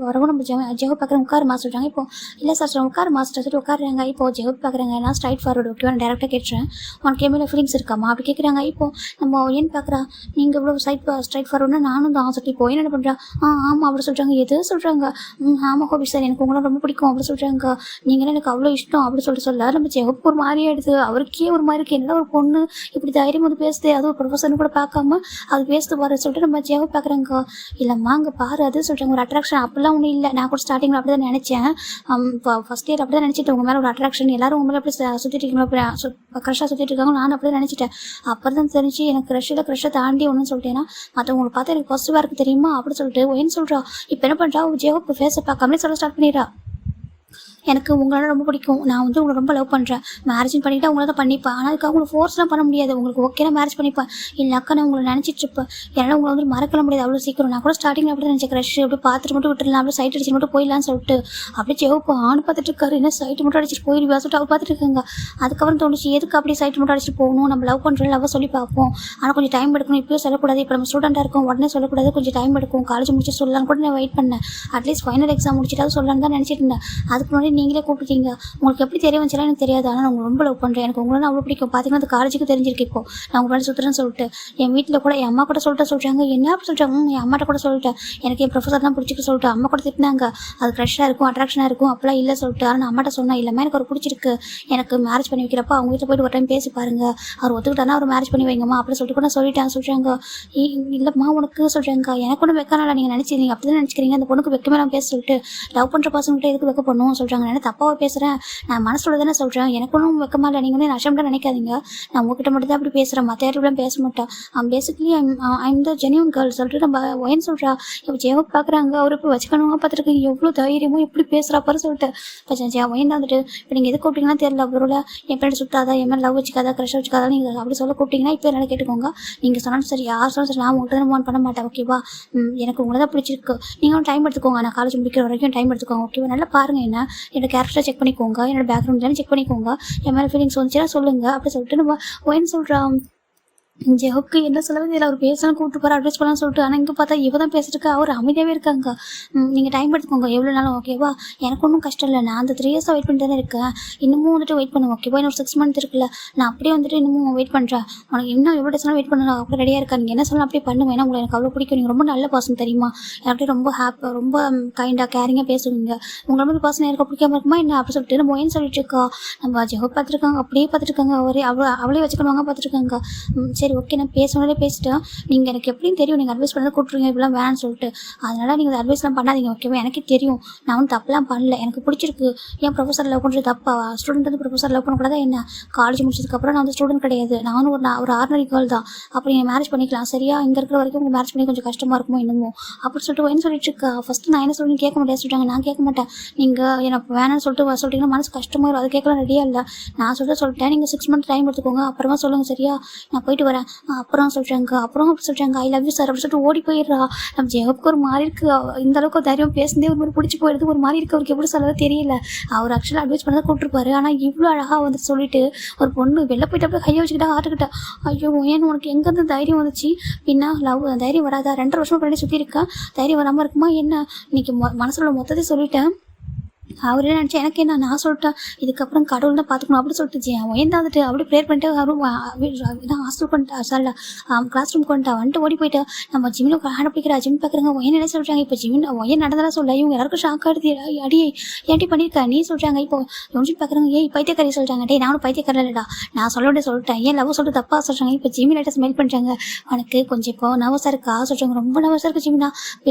வரவும் நம்ம ஜெகப் பார்க்குறேன் உட்காரு மா சொல்கிறாங்க. இப்போ இல்லை சார் சொல்கிறாங்க உட்காரு மாஸ்டர் சொல்லிட்டு உட்காருறாங்க. இப்போ ஜெகப் பார்க்குறாங்க. நான் ஸ்ட்ரைட் ஃபார்வர்டு ஓகேவா நான் டேரெக்டாக கேட்டுறேன். உனக்கு எம்எல்ஏ ஃபீலிங்ஸ் இருக்காமா அப்படி கேட்குறாங்க. இப்போ நம்ம ஒயன் பார்க்குறா. நீங்கள் இவ்வளோ ஸ்ட்ரைட் ஃபார்வர்டுனா நானும் தான் சொல்லிட்டு இப்போ என்ன பண்ணுறா. ஆமாம் அப்படி சொல்கிறாங்க. எது சொல்கிறாங்க. ஆமாம் ஹோபி சார் எனக்கு உங்களாம் ரொம்ப பிடிக்கும் அப்படி சொல்கிறாங்க. நீங்களும் எனக்கு அவ்வளோ இஷ்டம் அப்படி சொல்ல நம்ம ஜெகப் ஒரு மாதிரி ஆகிடுது. அவருக்கே ஒரு மாதிரி இருக்குது. என்னடா ஒரு பொண்ணு இப்படி தைரியம் வந்து பேசுது, அதுவும் ஒரு ப்ரொஃபஸர்னு கூட பார்க்காம அது பேசுது பாரு சொல்லிட்டு நம்ம ஜெகப் பார்க்குறாங்க. இல்லைம்மா அங்கே பாரு அது சொல்கிறாங்க. ஒரு அட்ராக்ஷன் அப்படிலாம் ஒன்றும் இல்லை. நான் கூட ஸ்டார்டிங்கில் அப்படி தான் நினச்சேன். இப்போ ஃபஸ்ட் இயர் அப்படி தான் நினச்சிட்டு உங்கள் மேலே ஒரு அட்ராக்ஷன் எல்லாரும் உங்க மேலே அப்படி சுற்றிட்டு இருக்கீங்களோ க்ரஷ்ஷாக சுற்றிட்டு இருக்காங்க. நான் அப்படி தான் நினச்சிட்டேன். அப்புறம் தான் தெரிஞ்சு எனக்கு க்ரஷ்ஷை தாண்டி ஒன்றுன்னு சொல்லிட்டேன்னா மற்றவங்களை பார்த்தா எனக்கு பாசிட்டிவாக இருக்குது தெரியுமா அப்படி சொல்லிட்டு ஒயன் சொல்கிறா. இப்போ என்ன பண்ணுறா ஜெகப் ஃபேஸை பார்க்காமலே சொல்ல ஸ்டார்ட் பண்ணிடுறா. எனக்கு உங்களால ரொம்ப பிடிக்கும். நான் வந்து உங்களை ரொம்ப லவ் பண்ணுறேன். மேரேஜ் பண்ணிவிட்டு உங்களை தான் பண்ணிப்பேன். ஆனால் அதுக்காக உங்களுக்கு ஃபோர்ஸ்லாம் பண்ண முடியாது. உங்களுக்கு ஓகேனா மேரேஜ் பண்ணிப்பேன். இல்லைனாக்கா நான் உங்களை நினச்சிட்டு இருப்பேன். என்னால் உங்களை வந்து மறக்கல முடியாது அவ்வளோ சீக்கிரம். நான் கூட ஸ்டார்டிங்கில் அப்படி தான் நினச்சேன். க்ரஷ் அப்படி பார்த்துட்டு மட்டும் விட்டுடலாம், அப்படி சைட் அடிச்சு மட்டும் போயிடலான்னு சொல்லிட்டு அப்படியே ஜெவப்பு ஆண் பார்த்துட்டு இருக்காரு. என்ன சைட்டு மட்டும் அடிச்சுட்டு போயிடுவா சொல்லிட்டு அவர் பார்த்துட்டு இருக்காங்க. அதுக்கப்புறம் தோணுச்சு எதுக்கு அப்படி சைட்டு மட்டும் அடிச்சுட்டு போகணும், நம்ம லவ் பண்ணுறோம், லவ் சொல்லி பார்ப்போம். ஆனால் கொஞ்சம் டைம் எடுக்கணும். இப்போயும் சொல்லக்கூடாது, இப்போ நம்ம ஸ்டூடெண்ட்டாக இருக்கோம், உடனே சொல்லக்கூடாது, கொஞ்சம் டைம் எடுக்கும். காலேஜ் முடிச்சு சொல்லலான்னு கூட நான் வெயிட் பண்ணேன். அட்லீஸ்ட் ஃபைனல் எக்ஸாம் முடிச்சுட்டாவது சொல்லலான்னு தான் நினச்சிட்டு இருந்தேன். அதுக்கு முன்னாடி நீங்களே கூப்பிட்டீங்க. உங்களுக்கு எப்படி தெரிய வந்துச்சுலாம் எனக்கு தெரியாது. ஆனால் நான் உங்களை ரொம்ப லவ் பண்ணுறேன். எனக்கு உங்களை அவ்வளோ பிடிக்கும். பார்த்தீங்கன்னா அந்த காலேஜுக்கு தெரிஞ்சிருக்கு. இப்போ நான் உங்களால் சுற்றுறேன்னு சொல்லிட்டு என் வீட்டில் கூட என் அம்மா கூட சொல்கிறாங்க. என்ன அப்படி சொல்கிறாங்க? என் அம்மாட்ட கூட சொல்லிட்டேன். எனக்கு என் ப்ரொஃபஸர் தான் பிடிச்சிருக்கு சொல்லிட்டு அம்மா கூட திட்டினாங்க. அது க்ரஷ்ஷாக இருக்கும், அட்ராக்ஷனாக இருக்கும், அப்பெல்லாம் இல்லை சொல்லிட்டு. ஆனால் நான் அம்மாட்ட சொன்னேன், இல்லைம்மா எனக்கு ஒரு பிடிச்சிருக்கு, எனக்கு மேரேஜ் பண்ணி வைக்கிறப்ப அவங்க வீட்டில் போய்ட்டு ஒரு டைம் பேசி பாருங்க, அவர் ஒத்துக்கிட்டானா அவர் மேரேஜ் பண்ணி வைங்கம்மா அப்படி சொல்லிட்டு கூட நான் சொல்லிட்டேன் சொல்கிறாங்க. இல்லைம்மா உனக்கு சொல்கிறாங்க, எனக்கு ஒன்றும் வைக்கனால நீங்கள் நினச்சிருந்தீங்க, அப்படி தான் நினச்சிக்கிறீங்க. அந்த பொண்ணுக்கு வைக்கமே நான் பேச சொல்லிட்டு லவ் பண்ணுற பசங்கள்கிட்ட எதுக்கு வைக்க பண்ணுவோம் சொல்கிறாங்க. நான் தப்பாக பேசுகிறேன், நான் மனசோட தானே சொல்கிறேன், எனக்கு ஒன்றும் வைக்கமா இல்லை, நீங்கள் வந்து நஷ்டம்தான் நினைக்காதீங்க. நான் உங்ககிட்ட மட்டும் தான் அப்படி பேசுகிறேன், மற்ற யாரும் பேச மாட்டேன். Basically I'm the genuine girl சொல்லிட்டு நம்ம ஒயன் சொல்கிறா. இப்போ ஜெயவை பார்க்குறாங்க, அவர் இப்போ வச்சுக்கணுமா பார்த்துருக்கு, எவ்வளோ தைரியமும் எப்படி பேசுகிறா பாரு சொல்லிட்டு. இப்போ ஒயன் தான் வந்துட்டு இப்போ நீங்கள் எது கூப்பிட்டீங்கன்னா தெரியல, அவரோட என் பேர் சுத்தாதா, என் மேலே லவ் வச்சுக்காதா, க்ரஷ் வச்சுக்காதா, நீங்கள் அப்படி சொல்ல கூப்பிட்டீங்கன்னா இப்போ என்னால் கேட்டுக்கோங்க. நீங்கள் சொன்னாலும் சரி, யார் சொன்னாலும் சரி, நான் உங்கள்கிட்ட தான் மூவ் பண்ண மாட்டேன். ஓகேவா? எனக்கு உங்களை தான் பிடிச்சிருக்கு. நீங்களும் டைம் எடுத்துக்கோங்க, நான் காலேஜ் முடிக்கிற வரைக்கும் டைம் எடுத்துக்கோங்க. ஓகேவா? நல்லா பாருங்கள், என்னோட கேரக்டரை செக் பண்ணிக்கோங்க, என்னோட பேக்ரவுண்ட் செக் பண்ணிக்கோங்க, என் மேலே ஃபீலிங்ஸ் வந்துச்சுன்னா சொல்லுங்கள் அப்படி சொல்லிட்டு நம்ம ஒயன் சொல்கிறான். ஜெஹப்க்கு என்ன சொல்லவே தெரியல, அவர் பேசலாம் கூப்பிட்டு போகிற அட்வைஸ் பண்ணலாம்னு சொல்லிட்டு. ஆனால் இங்கே பார்த்தா இவ தான் பேசிட்டு அவர் அமைதியாகவே இருக்காங்க. நீங்கள் டைம் எடுத்துக்கோங்க, எவ்வளோ நாளும் ஓகேவா? எனக்கு ஒன்றும் கஷ்டம் இல்லை, நான் அந்த 3 இயர்ஸாக வெயிட் பண்ணிட்டு தானே இருக்கேன், இன்னமும் வந்துட்டு வெயிட் பண்ணுவேன். ஓகேவா? இன்னொரு 6 மந்த் இருக்குல்ல, நான் அப்படியே வந்துட்டு இன்னமும் வெயிட் பண்ணுறேன். உனக்கு இன்னும் எவ்வளோ டேஸ்லாம் வெயிட் பண்ணலாம், அப்படி ரெடியாக இருக்கா, நீங்கள் என்ன சொல்லலாம் அப்படியே பண்ணுவேன். ஏன்னா உங்களுக்கு எனக்கு அவ்வளோ பிடிக்கும், நீங்கள் ரொம்ப நல்ல பர்சன் தெரியுமா, அப்படியே ரொம்ப ரொம்ப கைண்டாக கேரிங்காக பேசுவீங்க. உங்களை மாதிரி பர்சன் எனக்கு பிடிக்காம இருக்குமா என்ன அப்படி சொல்லிட்டு நம்ம ஏன்னு சொல்லிட்டு இருக்கா. நம்ம ஜெஹப் பார்த்துருக்காங்க, அப்படியே பார்த்துருக்காங்க, அவளே வச்சுக்கணுவாங்க பார்த்துருக்காங்க. சரி ஓகே, நான் பேசணும் பேசிட்டேன். நீங்கள் எனக்கு எப்படின்னு தெரியும், நீங்கள் அட்வைஸ் பண்ணதை கூப்பிட்ருங்க, இப்படிலாம் வேணான்னு சொல்லிட்டு. அதனால் நீங்கள் அட்வைஸ்லாம் பண்ணாதீங்க. ஓகேவா? எனக்கு தெரியும், நான் வந்து தப்பெல்லாம் பண்ணல, எனக்கு பிடிச்சிருக்கு. ஏன் ப்ரொஃபஸர் லவ் பண்ணுறது தப்பா? ஸ்டூடெண்ட் வந்து ப்ரொஃபஸர் லவ் பண்ணக்கூடாதா என்ன? காலேஜ் முடிச்சதுக்கப்புறம் நான் வந்து ஸ்டூடெண்ட் கிடையாது, நானும் ஒரு ஆர்டினரி கேர்ள் தான். அப்படி நீங்கள் மேரேஜ் பண்ணிக்கலாம் சரியா? இங்கே இருக்கிற வரைக்கும் உங்களுக்கு மேரேஜ் பண்ணி கொஞ்சம் கஷ்டமாக இருக்குமோ இன்னமும் அப்படி சொல்லிட்டு என்ன சொல்லிட்டு இருக்கா. ஃபஸ்ட்டு நான் என்ன சொல்லுன்னு கேட்க முடியாது சொல்லிட்டாங்க. நான் கேட்க மாட்டேன், நீங்கள் எனக்கு வேணான்னு சொல்லிட்டு சொல்லிட்டீங்கன்னா மனசு கஷ்டமாக இருக்கும், அது கேட்கலாம் ரெடியாக இல்லை. நான் சொல்லிட்டேன், நீங்கள் 6 மந்த் டைம் எடுத்துக்கோங்க, அப்புறமா சொல்லுங்கள் சரியா? நான் போயிட்டு வரேன். அப்புறம் சொல்கிறாங்க, அப்புறம் அப்படி சொல்கிறாங்க ஐ லவ் யூ சார் அப்படி சொல்லிட்டு ஓடி போயிடுறா. நம்ம ஜெயப்புக்கு ஒரு மாதிரி இருக்குது, இந்த அளவுக்கு தைரியம் பேசுனதே ஒரு மாதிரி பிடிச்சி போயிடுது, ஒரு மாதிரி இருக்குது. அவருக்கு எப்படி சொல்லவே தெரியல. அவர் ஆக்சுவலாக அட்வைஸ் பண்ணதை கூப்பிட்டுருப்பாரு. ஆனால் இவ்வளோ அழகாக வந்து சொல்லிட்டு ஒரு பொண்ணு வெளில போயிட்டு அப்படியே கையை வச்சுக்கிட்டா ஆட்டுக்கிட்டா. ஐயோ ஏன்னு உனக்கு எங்கேருந்து தைரியம் வந்துச்சு? பின்னா தைரியம் வராதா? 2.5 வருஷமா பின்னாடி சுற்றி இருக்கா, தைரியம் வராமல் இருக்குமா என்ன? இன்னைக்கு மனசுல மொத்தத்தை சொல்லிட்டேன். அவரே நினச்சா எனக்கு என்ன, நான் சொல்லிட்டேன் இதுக்கப்புறம் கடவுள் தான் பார்த்துக்கணும் அப்படி சொல்லிட்டு வந்துட்டு அப்படியே ப்ரேயர் பண்ணிட்டு அவரும் ஹாஸ்டல் பண்ணிட்டா சாரில கிளாஸ் ரூம் கொண்டா வந்துட்டு ஓடி போயிட்டா. நம்ம ஜிம்மில் ஹேண்ட் பிடிக்கிறா, ஜிம் பார்க்குறாங்க. ஒயன் என்ன சொல்கிறாங்க, இப்போ ஜிம் ஒயன் நடந்ததா சொல்ல இவங்க எல்லாருக்கும் ஷாக் ஆடுது. அடி ஏன்டி பண்ணியிருக்கா நீ சொல்கிறாங்க. இப்போ ஜிம் பார்க்குறாங்க, ஏய் பைத்தியக்காரி சொல்கிறாங்க. டே நானும் பைத்தியக்காரி இல்லைடா, நான் சொல்ல சொல்லிட்டேன், ஏன் லவ் சொல்லிட்டு தப்பாக சொல்கிறாங்க. இப்போ ஜிம்மி லைட்டாக ஸ்மெல் பண்ணுறாங்க, உனக்கு கொஞ்சம் இப்போ நர்வஸாக இருக்கா சொல்கிறாங்க. ரொம்ப நர்வஸாக இருக்குது ஜிம்மினா,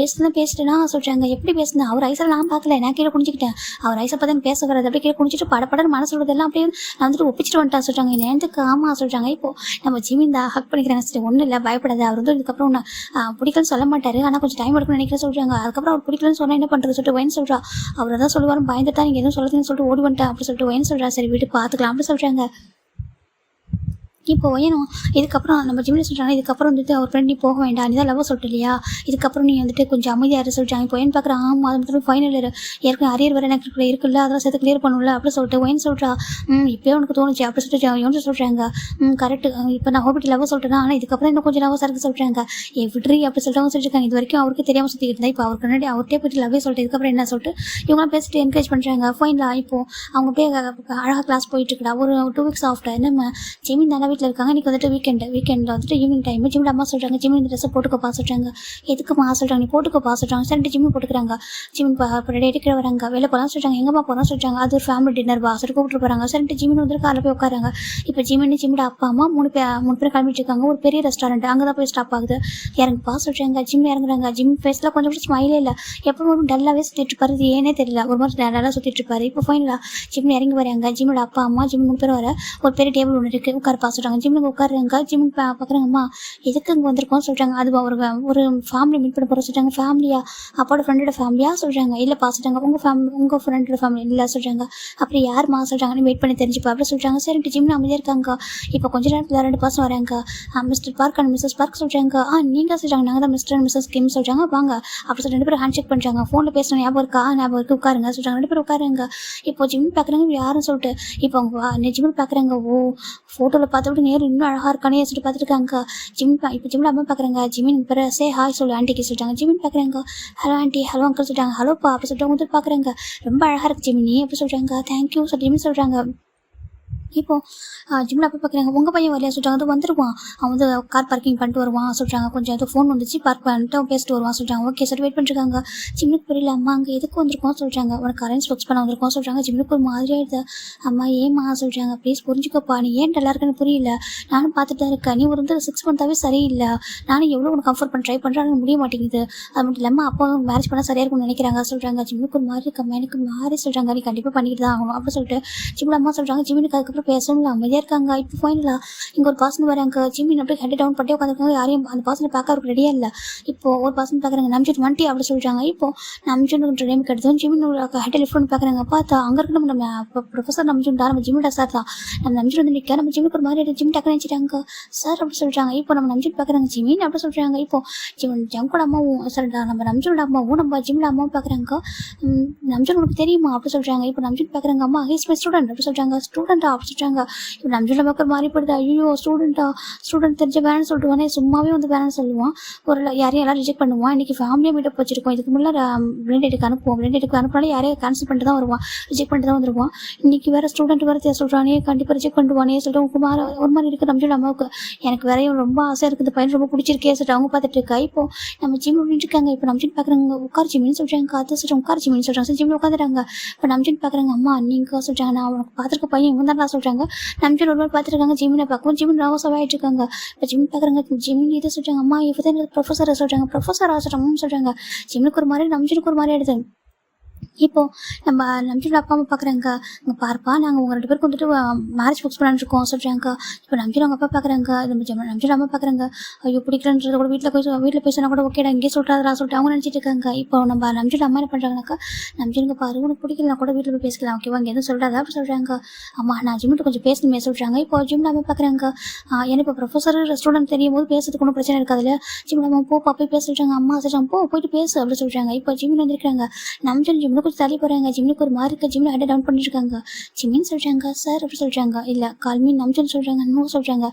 பேசிட்டேன்னா சொல்கிறாங்க. எப்படி பேசுனேன்? அவர் ஐஸில் நான் பார்க்கல, நான் கீழே குடிச்சிக்கிட்டேன். அவர் ஐஸை பார்த்து பேச வராது, அப்படியே கீழே குடிச்சிட்டு படப்படன்னு மனசு சொல்றதெல்லாம் அப்படியே நான் வந்துட்டு ஒப்பிச்சிட்டு வந்துட்டா சொல்கிறாங்க. இந்த நேரத்துக்கு ஆமா சொல்கிறாங்க. இப்போ நம்ம ஜிமின் தான் ஹக் பண்ணிக்கிறாங்க. சரி ஒன்றும் இல்லை பயப்படாது, அவர் வந்து இதுக்கப்புறம் ஒன்று பிடிக்கலன்னு சொல்ல மாட்டார், ஆனால் கொஞ்சம் டைம் எடுக்கணும்னு நினைக்கிறேன் சொல்கிறாங்க. அதுக்கப்புறம் அவர் பிடிக்கலன்னு சொன்னால் என்ன பண்ணுறது சொல்லிட்டு ஒயன் சொல்கிறா. அவர் தான் சொல்லுவார், பயந்துட்டா நீங்கள் எதுவும் சொல்லுறதுன்னு சொல்லிட்டு ஓடி வந்துட்டேன் அப்படி சொல்லிட்டு ஒயன் சொல்கிறா. சரி வீட்டு பார்த்துக்கலாம் அப்படி சொல்கிறாங்க. இப்போ ஒயனும் இதுக்கப்புறம் நம்ம ஜிம்மில் சொல்கிறாங்க, இதுக்கப்புறம் வந்துட்டு அவர் ஃப்ரெண்ட் நீ போக வேண்டாம், நீ தான் லவ் சொல்லிட்டு இல்லையா, இதுக்கப்புறம் நீ வந்துட்டு கொஞ்சம் அமைதியாக சொல்லிட்டாங்க. இப்போ ஒயன் பார்க்குறான், ஆமாம் அது மட்டும் ஃபைனல் ஏற்கனவே அரியர் வர எனக்கு இருக்குல்ல, அதெல்லாம் சேர்த்து கிளியர் பண்ணல அப்படி சொல்லிட்டு ஒயன் சொல்கிறா. இப்போயே உனக்கு தோணுச்சு அப்படி சொல்லிட்டு யோசிச்சு சொல்கிறாங்க. கரெக்டு, இப்போ நான் ஹோபிட்டு லவ் சொல்லிட்டேன், ஆனால் இதுக்கப்புறம் இன்னும் கொஞ்சம் லவ் சாருக்கு சொல்கிறாங்க. விட்ரி அப்படி சொல்லிட்டு சொல்லியிருக்காங்க. இது வரைக்கும் அவருக்கு தெரியாமல் சுற்றி இருந்தால் இப்போ அவருக்கு முன்னாடி அவர்கிட்டே போய்ட்டு லவ்வே சொல்லிட்டு இதுக்கப்புறம் என்ன சொல்லிட்டு இவங்களாம் பேசிட்டு என்கரேஜ் பண்ணுறாங்க. ஃபைனலாக இப்போ அவங்க போய் அழகாக கிளாஸ் போயிட்டு இருக்கா. ஒரு 2 வீக்ஸ் ஆஃப்டர் நம்ம ஜெமின் நல்லா வீட்டில் இருக்காங்க. இன்றைக்கி வந்துட்டு வீக்கெண்டில் வந்துட்டு ஈவினிங் டைம் ஜிம்மில் அம்மா சொல்கிறாங்க, ஜிம்மில் இந்த ட்ரெஸ்ஸை போட்டுக்கோப்பா சொல்கிறாங்க. எதுக்குமா சொல்கிறாங்க, நீ போட்டுக்கோப்பா சொல்கிறாங்க. சரிட்டு ஜிம்மில் போட்டுக்கிறாங்க. ஜிம்மின் இப்போ ரெடி எடுக்கிற வராங்க, வெளில போகலாம் சொல்கிறாங்க. எங்கம்மா போகிறோம் சொல்கிறாங்க. அது ஒரு ஃபேமிலி டின்னர் பா சொல்லிட்டு கூப்பிட்டு போகிறாங்க. சரிட்டு ஜிம்மின் வந்து காரில் போய் உட்காராங்க. இப்போ ஜிம்மியோட அப்பா அம்மா 3 பேர் கிளம்பிட்டு இருக்காங்க. ஒரு பெரிய ரெஸ்டாரண்ட், அங்கே தான் போய் ஸ்டாப் ஆகுது. இறங்குப்பா சொல்கிறாங்க. ஜிம்மில் இறங்குறாங்க. ஜிம் ஃபேஸில் கொஞ்சம் கூட ஸ்மைலே இல்லை, எப்பவும் டல்லாகவே சுற்றிட்டு இருப்பாரு, இது ஏனே தெரியல, ஒரு மாதிரி டல்லாக சுற்றிட்டு இருப்பாரு. இப்போ ஃபைனலாக ஜிம்மில் இறங்கி வராங்க. ஜிம்மியோட அப்பா அம்மா ஜிம் 3 பேர் வர ஒரு பெரிய டேபிள் ஒன்று இருக்குது, உட்காரப்பா சொல்கிறாங்க. சொல்கிறாங்க. ஜிம்முக்கு உட்காருங்க, ஜிம் பார்க்குறாங்கம்மா எதுக்கு இங்கே வந்திருக்கோம் சொல்கிறாங்க. அது ஒரு ஃபேமிலி மீட் பண்ண போகிறோம் சொல்கிறாங்க. ஃபேமிலியா? அப்போட ஃப்ரெண்டோட ஃபேமிலியா சொல்கிறாங்க. இல்லைப்பா சொல்கிறாங்க. உங்கள் ஃப்ரெண்டோட ஃபேமிலி இல்லை சொல்கிறாங்க. அப்படி யாருமா சொல்கிறாங்க, நீ வெயிட் பண்ணி தெரிஞ்சுப்பா அப்படி சொல்கிறாங்க. சரிட்டு ஜிம்னு அமைதியாக இருக்காங்க. இப்போ கொஞ்ச நேரத்தில் 2 பர்சன் வராங்க. Mr Park and Mrs Park சொல்கிறாங்க. நீங்கள் சொல்கிறாங்க. நாங்கள் தான் மிஸ்டர் அண்ட் மிஸ்ஸஸ் கிம் சொல்கிறாங்க. வாங்க அப்படி சொல்லி 2 பேரும் ஹேண்ட் செக் பண்ணுறாங்க. ஃபோனில் பேசுகிற ஞாபகம் இருக்கா? ஞாபகம் இருக்கு, உட்காருங்க சொல்கிறாங்க. 2 பேரும் உட்காருங்க. இப்போ ஜிம் பார்க்குறாங்க யாருன்னு சொல்லிட்டு. இப்போ அவங்க ஜிம்னு பார்க்குறாங்க. ஓ ஃபோட்டோவில் பார்த்து விட்டு நேரம் இன்னும் அழகாக இருக்கானே சொல்லிட்டு பார்த்துருக்காங்க. இப்போ ஜிம்மில் அம்மா பார்க்குறாங்க. ஜிமின் பேர் சே ஹாய் சொல்லு ஆண்டிக்கு சொல்லிட்டாங்க. ஜிமின் பார்க்குறாங்க. ஹலோ ஆண்டி, ஹலோ அங்கிள் சொல்லிட்டாங்க. ஹலோப்பா அப்படி சொல்லிட்டு அவங்க வந்து பார்க்குறாங்க. ரொம்ப அழகாக இருக்குது ஜிமினி அப்படி சொல்கிறாங்க. தேங்க்யூ சொல்லி ஜிமின் சொல்கிறாங்க. இப்போது ஜிம்மில் அப்போ பார்க்குறாங்க. உங்கள் பையன் வரலையா சொல்கிறாங்க. அது வந்துடுவான், அவன் வந்து கார் பார்க்கிங் பண்ணிட்டு வருவான் சொல்கிறாங்க. கொஞ்சம் அது ஃபோன் வந்துச்சு, பார்க் பண்ணிட்டு அவன் பேசிட்டு வருவான் சொல்கிறாங்க. ஓகே சார் வெயிட் பண்ணிருக்காங்க. ஜிம்முக்கு புரியல. அம்மா அங்கே எதுக்கு வந்திருக்கோம் சொல்கிறாங்க. உனக்கு அரேஞ்ச் ஃபிக்ஸ் பண்ண வந்திருக்கோம் சொல்கிறாங்க. ஜிம்முக்கு ஒரு மாதிரியாக இருக்குது. அம்மா ஏம்மா சொல்கிறாங்க. ப்ளீஸ் புரிஞ்சுக்கப்பா, நீ ஏன் நல்லா இருக்குன்னு புரியல. நானும் பார்த்துட்டு தான் இருக்கேன். நீ ஒரு 6 மந்த்தாகவே சரியில்லை. நானும் எவ்வளோ உனக்கு கம்ஃபர்ட் பண்ண ட்ரை பண்ணுறேன், எனக்கு முடிய மாட்டேங்குது. அது மட்டும் இல்லாமல் அப்போ மேரேஜ் பண்ணால் சரியாக இருக்கும்னு நினைக்கிறாங்க சொல்கிறாங்க. ஜிம்முக்கு ஒரு மாதிரி இருக்கம்மா, எனக்கு மாறி சொல்கிறாங்க. நீ கண்டிப்பாக பண்ணிட்டு தான் ஆகணும் அப்படி சொல்லிட்டு ஜிம்மில் அம்மா சொல்கிறாங்க. ஜிம்முக்கு அதுக்கப்புறம் பேசணும் அமைதியாக இருக்காங்க. இப்போ ஃபைனலாக இங்கே ஒரு பர்சன் வராங்க. ஜிம்மின் அப்படியே ஹெட் டவுன் பண்ணிட்டே உட்காந்துருக்காங்க. யாரையும் அந்த பர்சனை பார்க்க அவருக்கு ரெடியாக இல்லை. இப்போ ஒரு பர்சன் பார்க்குறாங்க. நம்ஜூன் வண்டி அப்படி சொல்கிறாங்க. இப்போ நம்ஜூன் நேம் கிடைத்தோம். ஜிம்மின் ஹெட் லிஃப்ட் பண்ணி பார்க்குறாங்க. பார்த்தா அங்கே இருக்கு நம்ம ப்ரொஃபஸர் நம்ஜூன் தான், நம்ம ஜிம்மிட சார் தான். நம்ம நம்ஜூன் வந்து நிற்க நம்ம ஜிம்முக்கு ஒரு மாதிரி ஜிம் டக்குனு நினச்சிட்டாங்க சார் அப்படி சொல்கிறாங்க. இப்போ நம்ம நம்ஜூன் பார்க்குறாங்க. ஜிமின் அப்படி சொல்கிறாங்க. இப்போ ஜங்கோட அம்மாவும் சார்டா நம்ம நம்ஜூனோட அம்மாவும் நம்ம ஜிம்மில் அம்மாவும் பார்க்குறாங்க. நம்ஜூன் உனக்கு தெரியுமா அப்படி சொல்கிறாங்க. இப்போ நம்ஜூன் பார்க்குறாங்க. அம்மா ஹீஸ் மை ஸ்டூடெண்ட் அப்படி சொல்கிறாங்க. ஸ்டூடெண்ட்டா அப்படி சொல்கிறாங்க. இப்போ நம்ஜூன் மக்கள் மாறி போடுது. ஐயோ ஸ்டூடெண்ட் தெரிஞ்ச வேணும்னு சொல்லிட்டு உடனே சும்மாவே வந்து வேணும்னு சொல்லுவான். ஒரு யாரையும் எல்லாம் ரிஜெக்ட் பண்ணுவான். இன்றைக்கி ஃபேமிலியாக மீட்டப் வச்சிருக்கோம். இதுக்கு முன்னாடி பிளண்ட் டேட்டுக்கு அனுப்புவோம். பிளண்ட் டேட்டுக்கு அனுப்பினாலும் யாரையும் கேன்சல் பண்ணிட்டு தான் வருவான், ரிஜெக்ட் பண்ணிட்டு தான் வந்துருவான். இன்றைக்கி வேறு ஸ்டூடெண்ட் வேறு சொல்கிறானே, கண்டிப்பாக ரிஜெக்ட் பண்ணுவானே சொல்லிட்டு ஒரு மாதிரி இருக்குது நம்ஜூன் அம்மாவுக்கு. எனக்கு வேற ரொம்ப ஆசையாக இருக்குது, பையன் ரொம்ப பிடிச்சிருக்கே சொல்லிட்டு அவங்க பார்த்துட்டு இருக்கா. இப்போ நம்ம ஜிம் இருக்காங்க. இப்போ நம்ஜூன் பார்க்குறாங்க. உட்கார் ஜிம்னு சொல்கிறாங்க. அது சொல்கிறேன் உட்கார் ஜிம்னு சொல்கிறாங்க. சரி ஜிம்மில் உட்காந்துட்டாங்க. இப்போ நம்ஜூன் பார்க்குறாங்க. அம்மா நீங்கள் சொல்கிறாங்க. நான் அவனுக்கு பார்த்துருக்க பையன் இவன் தான் சொல்கிறாங்க. நம்ஜூன் ஒரு மாதிரி பார்த்துருக்காங்க. ஜிம்மினை பார்க்கவும் ஜிம்மின் நர்வஸ் ஆகிட்டு இருக்காங்க. இப்போ ஜிம் பார்க்குறாங்க. ஜிம்மின் இதை சொல்கிறாங்க. அம்மா இப்போ தான் ப்ரொஃபஸரை சொல்கிறாங்க. ப்ரொஃபஸர் சொல்கிறாங்கன்னு சொல்கிறாங்க. ஜிம்முக்கு ஒரு மாதிரி நம்ஜூனுக்கு ஒரு மாதிரி ஆகிடுது. இப்போது நம்ம நம்ஜூனோட அப்பா அம்மா பார்க்குறாங்க. இங்கே பார்ப்பா நாங்கள் உங்கள் 2 பேருக்கு வந்துட்டு மேரேஜ் ஃபிக்ஸ் பண்ணிருக்கோம் சொல்கிறாங்க. இப்போ நம்ஜூன் அவங்க அப்பா பார்க்குறாங்க. நம்ஜூன் அம்மா பார்க்குறாங்க. ஐயோ பிடிக்கலன்றது கூட வீட்டில் போய் சொன்னால் கூட ஓகேடா இங்கே சொல்கிறாரா சொல்லிட்டு அவங்க நினச்சிட்டு இருக்காங்க. இப்போ நம்ம நம்ஜூன் அம்மா என்ன பண்ணுறாங்கனாக்கா, நம்ஜூனுக்கு பாரு உனக்கு பிடிக்கலனா கூட வீட்டில் போய் பேசிக்கலாம் ஓகேவா, இங்கே எதுவும் சொல்கிறாதா அப்படி சொல்கிறாங்க. அம்மா நான் ஜிம்மிட்டு கொஞ்சம் பேசணுமே சொல்கிறாங்க. இப்போ ஜிம்மில் அம்மா பார்க்குறாங்க. ஏன்னா இப்போ ப்ரொஃபஸர் ஸ்டூடெண்ட் தெரியும் போது பேசுறதுக்கு ஒன்றும் பிரச்சனை இருக்காதுல்ல. ஜிம்மில் அம்மா போய் பேச சொல்கிறாங்க. அம்மா சொல்கிறாங்க போயிட்டு பேசு அப்படி சொல்கிறாங்க. இப்போ ஜிம்மில் வந்துருக்காங்க. நம்ஜூன் கொஞ்சம் தள்ளி போகிறாங்க. ஜிம்முக்கு ஒரு மாதிரி இருக்க. ஜிம்மில் ஹெட் டவுன் பண்ணிருக்காங்க. ஜிம்மின்னு சொல்கிறாங்க. சார் அப்படி சொல்கிறாங்க. இல்லை கால்மி நம்ஜூன் சொல்கிறாங்க. நோ சொல்கிறாங்க.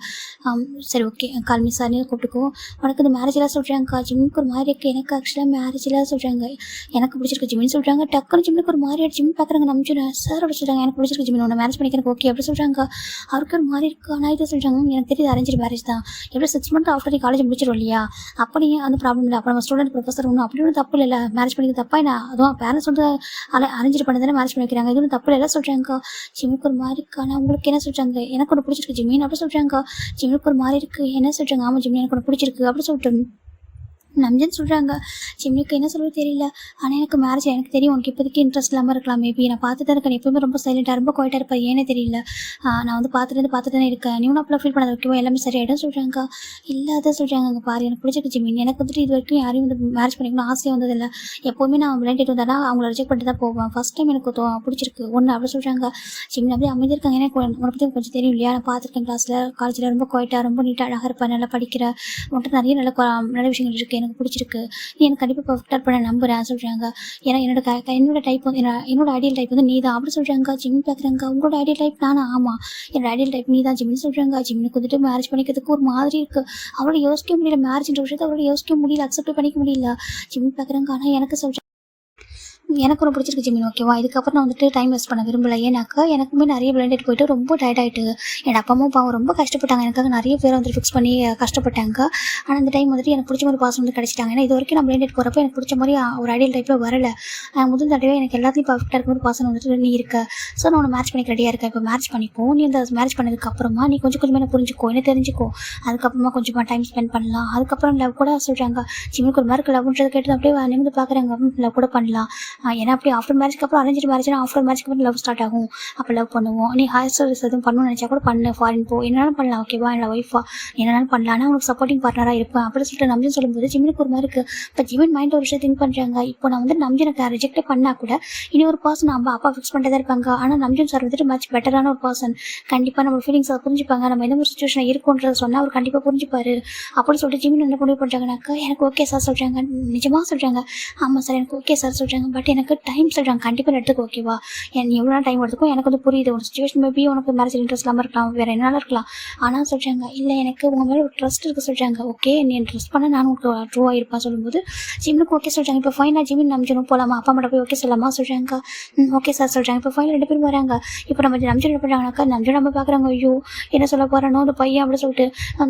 சரி ஓகே கால்மி சார் நீ கூப்பிட்டுக்கோ. உனக்கு இந்த மேரேஜெலாம் சொல்கிறாங்க. ஜிம்முக்கு ஒரு மாதிரி இருக்குது. எனக்கு ஆக்சுவலாக மேரேஜெலாம் சொல்கிறாங்க. எனக்கு பிடிச்சிருக்கு ஜிம்மின்னு சொல்கிறாங்க. டக்குன்னு ஜிம்முக்கு ஒரு மாதிரி ஜிம் பார்க்குறாங்க. நம்ஜூன் சார் அப்படி சொல்கிறாங்க. எனக்கு பிடிச்சிருக்கு ஜிம்மின் உன்னை மேரேஜ் பண்ணிக்க எனக்கு ஓகே அப்படி சொல்கிறாங்க. அவருக்கு ஒரு மாதிரி இருக்குது. ஆனால் இதை சொல்கிறாங்க. எனக்கு தெரியுது அரேஞ்ச் மேரேஜ் தான். எப்படி 6 மந்த் ஆஃப்டர் நீ காலேஜ் முடிச்சிடும் இல்லையா, அப்படி அந்த ப்ராப்ளம் இல்லை. அப்போ நம்ம ஸ்டூடெண்ட் ப்ரொஃபஸர் ஒன்றும் அப்படி ஒன்றும் தப்பு இல்லை. மேரேஜ் பண்ணிக்க தப்பா என்ன, அதுவும் பேரண்ட்ஸ் வந்து அரேஞ்ச் பண்ணி தானே மேரேஜ் பண்ணி வைக்கிறாங்க. இதுவும் தப்பு எல்லாம் சொல்கிறாங்க. ஜிம்முக்கு ஒரு மாதிரி இருக்கு. ஆனால் உங்களுக்கு என்ன சொல்கிறாங்க, எனக்கு ஒன்று பிடிச்சிருக்கு ஜிம்மின்னு அப்படி சொல்கிறாங்க. ஜிம்முக்கு ஒரு மாதிரி இருக்குது. என்ன சொல்கிறாங்க. ஆமாம் ஜிம்மி எனக்கு ஒன்று பிடிச்சிருக்கு அப்படி சொல்லிட்டு நம்ஜன் சொல்கிறாங்க. ஜிம்மிக்கு என்ன சொல்வது தெரியல. ஆனால் எனக்கு மேரேஜ் எனக்கு தெரியும் உனக்கு இப்போதைக்கு இன்ட்ரெஸ்ட் இல்லாமல் இருக்கலாம். மேபி நான் பார்த்துட்டு தான் இருக்கேன். எப்பவுமே ரொம்ப சைலண்டாக ரொம்ப குவாய்ட்டாக இருப்பேன். ஏன்னே தெரியல. நான் வந்து பார்த்துட்டு தானே இருக்கேன். நீ அப்பெல்லாம் ஃபீல் பண்ணாத ஓகேவா, எல்லாமே சரியாயிடும் சொல்கிறாங்க. இல்லாத சொல்கிறாங்க. அங்கே பாரு எனக்கு பிடிச்சிருக்கு ஜிம்மின். எனக்கு வந்துட்டு இது வரைக்கும் யாரையும் வந்து மேரேஜ் பண்ணிக்கணும் ஆசையாக வந்ததில்லை. எப்போவுமே நான் விளையாட்டு வந்தாலும் அவங்கள ரிஜெக்ட் பண்ணிட்டு தான் போவேன். ஃபஸ்ட் டைம் எனக்கு பிடிச்சிருக்கு ஒன்று அப்படி சொல்கிறாங்க. ஜிம்மின் அப்படியே அமைதியாக இருக்காங்க. எனக்கு உன்னை பற்றி கொஞ்சம் தெரியும் இல்லையா, நான் பார்த்துருக்கேன் கிளாஸில் காலேஜில் ரொம்ப குவாய்ட்டாக ரொம்ப நீட்டாக அழகாக இருப்பேன், நல்லா படிக்கிற உன்ட்டு நிறைய நல்ல விஷயங்கள் இருக்குது, எனக்கு பிடிச்சிருக்கு, நீ எனக்கு கண்டிப்பாக பர்ஃபெக்டாக பண்ண நம்புறேன் சொல்கிறாங்க. ஏன்னா என்னோட டைப் வந்து என்னோட ஐடியல் டைப் வந்து நீ தான் அப்படி சொல்கிறாங்க. ஜிம்மின் பார்க்குறாங்க. உங்களோட ஐடியல் டைப் நானா, ஆமாம் என்னோட ஐடியல் டைப் நீ தான் ஜிம்மின்னு சொல்கிறாங்க. ஜிம்மினுக்கு வந்துட்டு மேரேஜ் பண்ணிக்கிறதுக்கு ஒரு மாதிரி இருக்குது. அவளோட யோசிக்க முடியல. மேரேஜ்ன்ற விஷயத்தை அவளோட யோசிக்க முடியல, அக்செப்ட் பண்ணிக்க முடியல. ஜிம்மின் பார்க்குறாங்க. ஆனால் எனக்கு சொல்கிறேன் எனக்கு ஒன்று பிடிச்சிருக்கு ஜிம்மின் ஓகேவா, இதுக்கப்புறம் நான் வந்துட்டு டைம் வேஸ்ட் பண்ண விரும்பலை. ஏன்னாக்கா எனக்குமே நிறைய பிளைண்ட் போயிட்டு ரொம்ப டயர்ட் ஆகிட்டு என் அப்பா அம்மா பாவம் ரொம்ப கஷ்டப்பட்டாங்க. எனக்காக நிறைய பேர் வந்துட்டு ஃபிக்ஸ் பண்ணி கஷ்டப்பட்டாங்க. ஆனால் அந்த டைம் வந்துட்டு எனக்கு பிடிச்ச மாதிரி பாஸ் வந்து கிடச்சிட்டாங்க. ஏன்னா இது வரைக்கும் நான் பிளைண்ட் போகிறப்ப எனக்கு பிடிச்ச மாதிரி ஒரு ஐடியல் டைப்பில் வரலை. முதல் தடவை எனக்கு எல்லாத்தையும் பர்ஃபெக்டாக இருக்கிற மாதிரி பாசன் வந்துட்டு நீ இருக்க. ஸோ நான் உன்னை மேரேஜ் பண்ணிக்க ரெடியாக இருக்கேன். இப்போ மேரேஜ் பண்ணிப்போம். நீ அந்த மேரேஜ் பண்ணதுக்கப்புறமா நீ கொஞ்சமாக என்ன புரிஞ்சுக்கோ, என்ன தெரிஞ்சுக்கோ. அதுக்கப்புறமா கொஞ்சமாக டைம் ஸ்பெண்ட் பண்ணலாம். அதுக்கப்புறம் லவ் கூட சொல்கிறாங்க. ஜிம்மிக்கு ஒரு மாதிரி லவ்ன்றது கேட்டு அப்படியே நிமிந்து பார்க்குறாங்க. லவ் கூட பண்ணலாம் ஏன்னா அப்படி ஆஃப்டர் மேரேஜ்க்கு அப்புறம் அரேஞ்ச் மேரேஜ்னா ஆஃப்டர் மேரேஜ்க்கு அப்புறம் லவ் ஸ்டார்ட் ஆகும். அப்போ லவ் பண்ணுவோம். நீ ஹையர் ஸ்டடீஸ் எதுவும் பண்ணணும்னு நினச்சா கூட பண்ணு, ஃபாரின் போ, என்னென்னாலும் பண்ணலாம், ஓகேவா, என்னோட ஒய்ஃபா என்னென்னாலும் பண்ணலாம், ஆனால் உனக்கு சப்போர்ட்டிங் பார்ட்னராக இருப்பேன் அப்படின்னு சொல்லிட்டு நம்ஜன் சொல்லும்போது ஜிமினுக்கு ஒரு மாதிரி இருக்குது. இப்போ ஜிமின் மைண்ட் ஒரு விஷயம் திங்க் பண்ணுறாங்க. இப்போ நான் வந்து நம்ஜனுக்கு ரிஜெக்டே பண்ணால் கூட இனி ஒரு பர்சன் நம்ம அப்பா ஃபிக்ஸ் பண்ணிட்டு தான் இருப்பாங்க. ஆனால் நம்ஜன் சார் வந்துட்டு மச் பெட்டரான ஒரு பர்சன். கண்டிப்பாக நம்ம ஃபீலிங்ஸ் அதை புரிஞ்சுப்பாங்க. நம்ம எந்த ஒரு சுச்சுவேஷன் இருக்குன்றதை சொன்னால் அவர் கண்டிப்பாக புரிஞ்சுப்பாரு அப்படின்னு சொல்லிட்டு ஜிமின் என்ன முடிவு பண்ணுறாங்கனாக்கா, எனக்கு ஓகே சார் சொல்கிறாங்க, நிஜமாக சொல்கிறாங்க, ஆமாம் சார் எனக்கு ஓகே சார் சொல்கிறாங்க, பட் எனக்கு டைம் சொல்கிறாங்க, கண்டிப்பாக எடுத்துக்கு ஓகேவா, நீ எவ்வளோ டைம் எடுத்துக்கும் எனக்கு வந்து புரியுது, ஒரு சுச்சுவேஷன் மேபி உனக்கு மேரேஜ் இன்ட்ரெஸ்ட் இல்லாமல் இருக்கலாம், வேறு என்னாலும் இருக்கலாம், ஆனால் சொல்கிறாங்க இல்லை எனக்கு உங்கள் மேலே ஒரு ட்ரஸ்ட் இருக்குது சொல்கிறாங்க. ஓகே நீ ட்ரஸ்ட் பண்ண நான் உங்களுக்கு ட்ரூவாக இருப்பேன் சொல்லும்போது ஜிம்னுக்கு ஓகே சொல்கிறாங்க. இப்போ ஃபைனாக ஜிமின் நம்ஜனும் போகலாமா, அப்பா மட்டும் போய் ஓகே சொல்லலாமா சொல்கிறாங்க. ஓகே சார் சொல்கிறாங்க. இப்போ ஃபைனல் 2 பேரும் வராங்க. இப்போ நம்ம நம்ஜன் என்ன பண்ணுறாங்கனாக்கா, நம்ஜன் நம்ம பார்க்குறாங்க, ஐயோ என்ன சொல்ல போகிறானோ அந்த பையன் அப்படி சொல்லிட்டு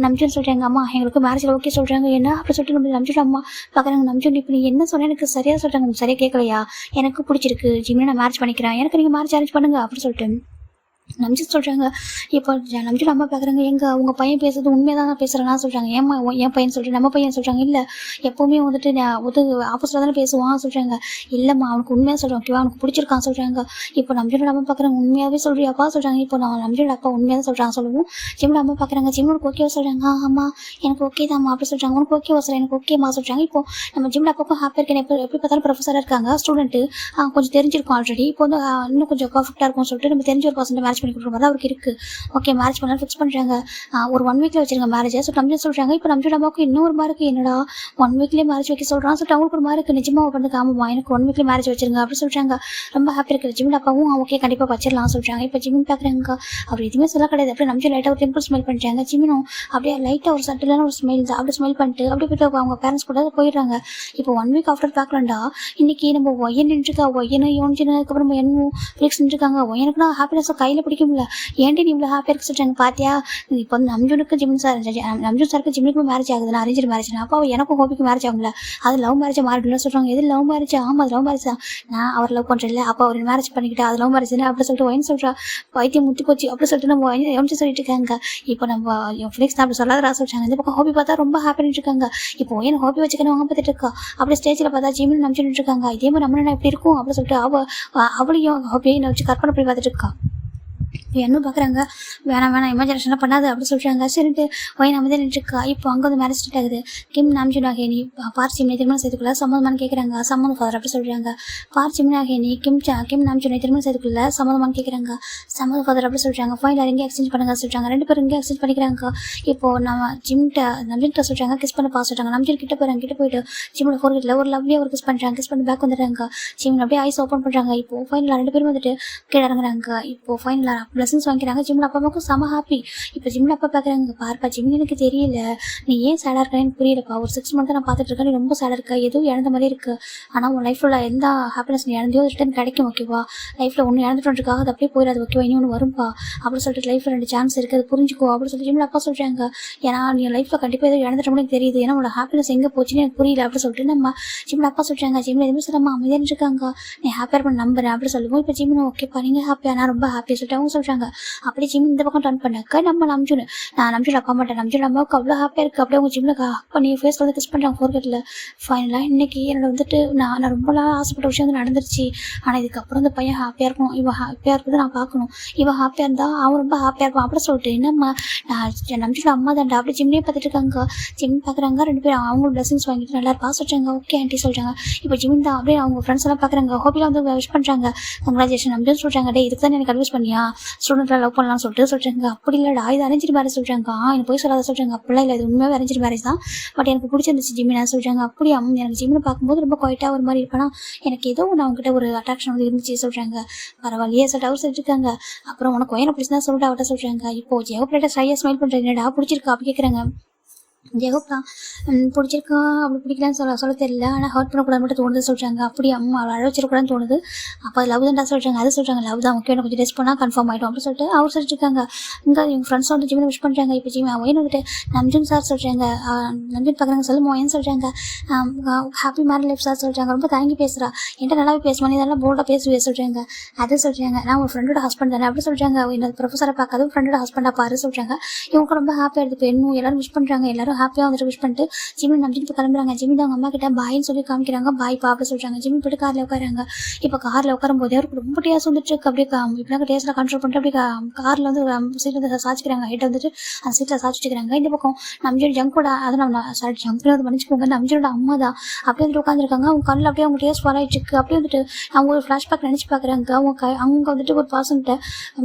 நம்ஜன் சொல்கிறாங்க, அம்மா எங்களுக்கு மேரேஜில் ஓகே சொல்கிறாங்க என்ன அப்படி சொல்லிட்டு நம்ம நம்ஜன் அம்மா பார்க்குறாங்க. நம்ஜன் இப்போ நீ என்ன சொன்ன எனக்கு சரியாக சொல்கிறாங்க, சரியாக கேட்கலையா, எனக்கு பிடிச்சிருக்கு ஜிமினை நான் மேரேஜ் பண்ணிக்கிறேன், எனக்கு நீங்கள் மேரேஜ் அரேஞ்ச் பண்ணுங்க அப்படி சொல்லிட்டு நம்ஜன் சொல்கிறாங்க. இப்போ நம்ஜன் அம்மா பார்க்குறாங்க, உங்கள் பையன் பேசுறது உண்மையாக தான் பேசுகிறேன்னா சொல்கிறாங்க. ஏம்மா என் பையன் சொல்கிறேன், நம்ம பையன் சொல்கிறாங்க, இல்லை எப்போவுமே வந்துட்டு நான் ஆப்போசிட்டில் தானே பேசுவான் சொல்கிறாங்க. இல்லைம்மா அவனுக்கு உண்மையாக சொல்கிறேன், ஓகேவா, அவனுக்கு பிடிச்சிருக்கான் சொல்கிறாங்க. இப்போ நம்ஜனோட அம்மா பார்க்குறாங்க, உண்மையாகவே சொல்கிறியாப்பா சொல்கிறாங்க. இப்போ நான் நம்ஜனோட அப்பா உண்மையாக தான் சொல்கிறாங்க சொல்லுவோம். ஜிம்னோட அம்மா பார்க்குறாங்க, ஜிம்னோட ஓகேவா சொல்கிறாங்க, ஆமாம் எனக்கு ஓகே தான்மா அப்படி சொல்கிறாங்க. உனக்கு ஓகேவா சார், எனக்கு ஓகேம்மா சொல்கிறாங்க. இப்போ நம்ம ஜிம்னோட அப்பாவுக்கும் ஹாப்பியாக இருக்கேன், எப்படி பார்த்தாலும் ப்ரொஃபஸராக இருக்காங்க, ஸ்டூடெண்ட்டு கொஞ்சம் தெரிஞ்சிருக்கும் ஆல்ரெடி, இப்போ வந்து இன்னும் கொஞ்சம் பர்ஃபெக்டாக இருக்கும்னு சொல்லிட்டு நம்ம தெரிஞ்ச ஒரு பர்சன்ட் மேரேஜ் பண்ணி கொடுக்குற மாதிரி அவருக்கு இருக்குது. ஓகே மேரேஜ் பண்ணலாம் ஃபிக்ஸ் பண்ணுறாங்க. ஒரு 1 வீக்கில் வச்சுருங்க மேரேஜை. ஸோ நம்ஜன் சொல்கிறாங்க. இப்போ நம்ஜன் அம்மாவுக்கு இன்னொரு மாதிரி இருக்குது, என்னடா 1 வீக்லேயே மேரேஜ் வைக்க சொல்கிறான்னு சொல்லிட்டு அவங்களுக்கு ஒரு மாதிரி இருக்குது. நிஜமாக பண்ணுறது ஆமாம்மா எனக்கு 1 வீக்லேயே மேரேஜ் வச்சுருங்க அப்படி சொல்கிறாங்க. ரொம்ப ஹாப்பி இருக்குது. ஜிமின் அப்பாவும் ஓகே கண்டிப்பாக வச்சிடலாம் சொல்கிறாங்க. இப்போ ஜிமின் பார்க்குறாங்க, அவர் எதுவுமே சொல்ல கிடையாது. அப்படியே நம்ஜன் லைட்டாக ஒரு டெம்பிள் ஸ்மெல் பண்ணுறாங்க. ஜிமினும் அப்படியே லைட்டாக ஒரு சட்டிலான ஒரு ஸ்மெல் தான், அப்படி ஸ்மெல் பண்ணிட்டு அப்படியே போய்ட்டு அவங்க பேரண்ட்ஸ் கூட போயிடுறாங்க. இப்போ 1 வீக் ஆஃப்டர் பார்க்கலாம்டா, இன்றைக்கி நம்ம ஒய்யன் நின்றுருக்கா, ஒய்யனு யோனிச்சுன்னு அதுக்கப்புறம் என்னும் ஃபிளிக்ஸ் நின்றுருக்காங்க. ஒய்யனுக்குனா ஹாப்பினஸை கையில் பிடிக்க முடியல, ஏன்டி நீ இவ்வளோ ஹாப்பியாக இருக்க சொல்கிறாங்க பார்த்தியா. இப்போ வந்து நம்ஜனுக்கு ஜிமின் சாருக்கு ஜிமினுக்கு மேரேஜ் ஆகுதுன்னா அரேஞ்ச் மேரேஜ், அப்போ எனக்கும் ஹோபிக்கு மேரேஜ் ஆகும்ல, அது லவ் மேரேஜ் மாறிடும்னு சொல்கிறாங்க. எது லவ் மேரேஜ், ஆமாம் அது லவ் மேரேஜ் தான், நான் அவர் லவ் பண்ணுறேன், அப்போ அவர் மேரேஜ் பண்ணிக்கிட்டு அது லவ் மேரேஜ் தானே அப்படி சொல்லிட்டு ஒயின் சொல்கிறா. பைத்தியம் முத்தி போச்சு அப்படி சொல்லிட்டு நம்ம எம்சி சொல்லிட்டு இருக்காங்க. இப்போ நம்ம ஃபிளிக்ஸ் தான் அப்படி சொல்லாதரா சொல்கிறாங்க. இந்த பக்கம் ஹோபி பார்த்தா ரொம்ப ஹாப்பி பண்ணிட்டு இருக்காங்க. இப்போ ஒயின் ஹோபி வச்சுக்கணும் அவங்க பார்த்துட்டு இருக்கா. அப்படியே ஸ்டேஜில் பார்த்தா ஜிமின் நம்ஜின்னு இருக்காங்க. இதே மாதிரி நம்ம எப்படி இருக்கும் அப்படி சொல்லிட்டு அவளையும் ஹோபியை வச்சு கற்பனை பண்ணி பார்த்துட்டு இருக்கா. என்னும் பார்க்குறாங்க, வேணாம் இமேஜினேஷனாக பண்ணாது அப்படி சொல்கிறாங்க. சரிட்டு ஒயின் அமைதியாக நின்றுருக்கா. இப்போ அங்கே வந்து மேரேஜ் ஸ்டார்ட் ஆகுது. கிம் நாம்ஜுனாகேனி பார்சிம்னை திருமணம் செய்துக்குள்ள சம்மதமானு கேட்குறாங்க. சம்மதம் ஃபாதர் அப்படி சொல்கிறாங்க. பார்சிம்னாகேனி கிம் நாம்ஜுனை திருமணம் செய்துக்குள்ள சம்மதமானு கேட்குறாங்க. சம்மதம் ஃபாதர் அப்படி சொல்கிறாங்க. ஃபைனல் இங்கே எக்ஸ்சேஞ்ச் பண்ணுங்க சொல்கிறாங்க. 2 பேரும் இங்கே எக்ஸ்சேஞ்ச் பண்ணிக்கிறாங்க. இப்போது நம்ம நம்ஜின்கிட்ட சொல்கிறாங்க கிஸ் பண்ண சொல்கிறாங்க. நம்ஜின் கிட்ட போகிறாங்க. கிட்ட போயிட்டு ஜிம்மோட ஃபோர்கிட்ட ஒரு லவ்லியாக ஒரு கிஸ் பண்ணுறாங்க. கிஸ் பண்ணி பேக் வந்துடுறாங்க. ஜிம் அப்படியே ஐஸ் ஓப்பன் பண்ணுறாங்க. இப்போது ஃபைனலாக 2 பேரும் வந்துட்டு கீழே இறங்குறாங்க. இப்போது ஃபைனலாக பிளஸிங்ஸ் வாங்கிக்கிறாங்க. ஜிம்மில் அப்பா அம்மாவுக்கும் செம ஹாப்பி. இப்போ ஜிம்மில் அப்பா பார்க்குறாங்க, பார்ப்பா ஜிம்மில் எனக்கு தெரியல, நீ ஏன் சேடாக இருக்கேன்னு புரியலப்பா, ஒரு 6 மந்த்தாக நான் பார்த்துட்டு இருக்கேன், நீ ரொம்ப சேடாக இருக்கா, எதுவும் இழந்த மாதிரி இருக்குது, ஆனால் உன் லைஃப்பில் எந்த ஹாப்பினஸ் நீ இழந்தியோ ரிட்டர்ன் கிடைக்கும் ஓகேவா, லைஃப்பில் ஒன்று இழந்துட்டுருக்காக அது அப்படியே போயிடாது ஓகேவா, இனி ஒன்று வரும்பா அப்படின்னு சொல்லிட்டு லைஃப்பில் 2 சான்ஸ் இருக்குது, அது புரிஞ்சுக்கோ அப்படின்னு சொல்லிட்டு ஜிம்மில் அப்பா சொல்கிறாங்க. ஏன்னா நீ லைஃப்பில் கண்டிப்பாக எதுவும் இழந்துட்டோம்னு எனக்கு தெரியுது, ஏன்னா உன்னோட ஹாப்பினஸ் எங்கே போச்சுன்னு எனக்கு புரியல அப்படின்னு சொல்லிட்டு நம்ம ஜிம்மில் அப்பா சொல்கிறாங்க. ஜிம்மில் எதுவுமே சொல்லாமல் அமைதியாக இருக்காங்க. நீ ஹாப்பியாக பண்ண நம்புறேன் அப்படின்னு சொல்லுவோம். இப்போ ஜிம்மில் ஓகேப்பா நீங்கள் ஹாப்பியாக, நான் ரொம்ப ஹாப்பியாக சொல்லிட்டு அவங்க சொல்கிறாங்க. அப்படி ஜிம் இந்த பக்கம் டர்ன் பண்ணாக்க நம்ம நம்ஜுன் அப்பா மாட்டேன், நம்ஜுன் அம்மாவுக்கு அவ்வளோ ஹாப்பியாக இருக்குது. அப்படியே அவங்க ஜிம்மில் ஹக் பண்ணி ஃபேஸ் வந்து கிஸ் பண்ணுறாங்க ஃபோர்கெட்டில். ஃபைனலாக இன்றைக்கி என்னோட வந்துட்டு நான் ரொம்ப நாள் ஆசைப்பட்ட விஷயம் வந்து நடந்துருச்சு. ஆனால் இதுக்கப்புறம் இந்த பையன் ஹாப்பியாக இருக்கணும், இவன் ஹாப்பியாக இருக்கிறத நான் பார்க்கணும், இவன் ஹாப்பியாக இருந்தால் அவன் ரொம்ப ஹாப்பியாக இருப்பான் அப்படி சொல்லிட்டு நம்ம நம்ஜுன் அம்மா தாண்டா அப்படி ஜிம்லேயே பார்த்துட்டு இருக்காங்க. ஜிம் பார்க்குறாங்க. 2 பேரும் அவங்களும் பிளஸிங்ஸ் வாங்கிட்டு நல்லா இருப்பா சொல்கிறாங்க. ஓகே ஆண்டி சொல்கிறாங்க. இப்போ ஜிம் தான் அப்படியே அவங்க ஃப்ரெண்ட்ஸ் எல்லாம் பார்க்குறாங்க. ஹோபியில் வந்து விஷ் பண்ணுறாங்க, கங்க்ராச்சுலேஷன் அப்படின்னு சொல்கிறாங்க. டே இதுக்கு தான் எனக்கு அட்வைஸ் பண்ணியா ஸ்டூடெண்ட்டில் லவ் பண்ணலாம்னு சொல்கிறாங்க. அப்படி இல்லைடா இது அரேஞ்ச் மேரேஜ் சொல்கிறாங்க. எனக்கு போய் சொல்லாத சொல்கிறாங்க. அப்படிலாம் இல்லை, இது உண்மையாக அரேஞ்ச் மேரேஜ் தான், பட் எனக்கு பிடிச்சிருந்துச்சு ஜிம்மினா சொல்கிறாங்க. அப்படி எனக்கு ஜிம்மினை பார்க்கும்போது ரொம்ப குவைட்டாக ஒரு மாதிரி இருப்பேனா, எனக்கு ஏதோ நான் அவங்ககிட்ட ஒரு அட்ராக்ஷன் வந்து இருந்துச்சு சொல்கிறாங்க. பரவாயில்லையே சொல்லிட்டு அவர் சொல்லிட்டுருக்காங்க. அப்புறம் உனக்கு ஒயனை பிடிச்சிருந்தா சொல்லிட்டு அவர்கிட்ட சொல்கிறாங்க. இப்போ ஜெயப்பிள்ளைட்ட ஸ்டையாக ஸ்மைல் பண்ணுறேன், என்னடா பிடிச்சிருக்கா அப்படி கேட்குறாங்க. ஜெகோப்டா பிடிச்சிருக்கா அப்படி பிடிக்கலான்னு சொல்ல தெரியல, ஆனால் ஹர்ட் பண்ணக்கூடாது மட்டும் தோணுது சொல்கிறாங்க. அப்படி அம்மா அழ வச்சிருக்கூடாதுன்னு தோணுது. அப்போ அது லவ் தான்டா சொல்கிறாங்க. அது சொல்கிறாங்க லவ் தான் முக்கியம், கொஞ்சம் டெஸ்ட் பண்ணால் கன்ஃபார்ம் ஆகிடும் அப்படின்னு சொல்லிட்டு அவர் சொல்லிட்டுருக்காங்க. இங்கே எங்கள் ஃப்ரெண்ட்ஸ் வந்து ஜிம்மில் விஷ் பண்ணுறாங்க. இப்போ ஜிம் ஒயன் வந்துட்டு நம்ஜுன் சார் சொல்கிறாங்க. நம்ஜுன் பார்க்குறாங்க. சொல்லும் ஒயன் சொல்கிறாங்க. ஹாப்பி மேரேஜ் லைஃப் சார் சொல்கிறாங்க. ரொம்ப தேங்கி பேசுகிறா, என்கிட்ட நல்லாவே பேசுவான், நீ இதெல்லாம் போல்டாக பேசுவே சொல்கிறாங்க. அது சொல்கிறாங்க. நான் ஒரு ஃப்ரெண்டோட ஹஸ்பண்ட் தானே அப்படி சொல்கிறாங்க. என்னோட ப்ரொஃபஸரை பார்க்காத ஃப்ரெண்டோட ஹஸ்பண்டாக பாரு சொல்கிறாங்க. இவங்க ரொம்ப ஹாப்பியாக இருக்குது. இப்போ இன்னும் எல்லோரும் விஷ் பண்ணுறாங்க, எல்லோரும் ஜிமினும் ஹாப்பியாக வந்துட்டு விஷ் பண்ணிட்டு ஜிமின் நம்பிட்டு இப்போ கிளம்புறாங்க. ஜிமின் அவங்க அம்மா கிட்ட பாயின்னு சொல்லி காமிக்கிறாங்க. பாய் பா அப்படி சொல்கிறாங்க. ஜிமின் போய்ட்டு காரில் உட்காராங்க. இப்போ காரில் உட்காரும் போதே அவருக்கு ரொம்ப டேஸ்ட் வந்துட்டு இருக்கு. அப்படியே இப்படினாக்க டேஸ்ட்டில் கண்ட்ரோல் பண்ணிட்டு அப்படியே காரில் வந்து சீட்டில் வந்து சாச்சிக்கிறாங்க. ஹைட்டை வந்துட்டு அந்த சீட்டில் சாச்சிக்கிறாங்க. இந்த பக்கம் நம்ஜோட ஜங்கோட அதை நம்ம சாரி ஜங்க் வந்து மன்னிச்சுக்கோங்க, நம்ஜோட அம்மா தான் அப்படியே வந்துட்டு உட்காந்துருக்காங்க. அவங்க கண்ணில் அப்படியே அவங்க டேஸ்ட் ஃபாலாயிட்டு இருக்கு. அப்படியே வந்துட்டு அவங்க ஒரு ஃப்ளாஷ்பேக் நினச்சி பார்க்குறாங்க. அவங்க வந்துட்டு ஒரு பாசன்கிட்ட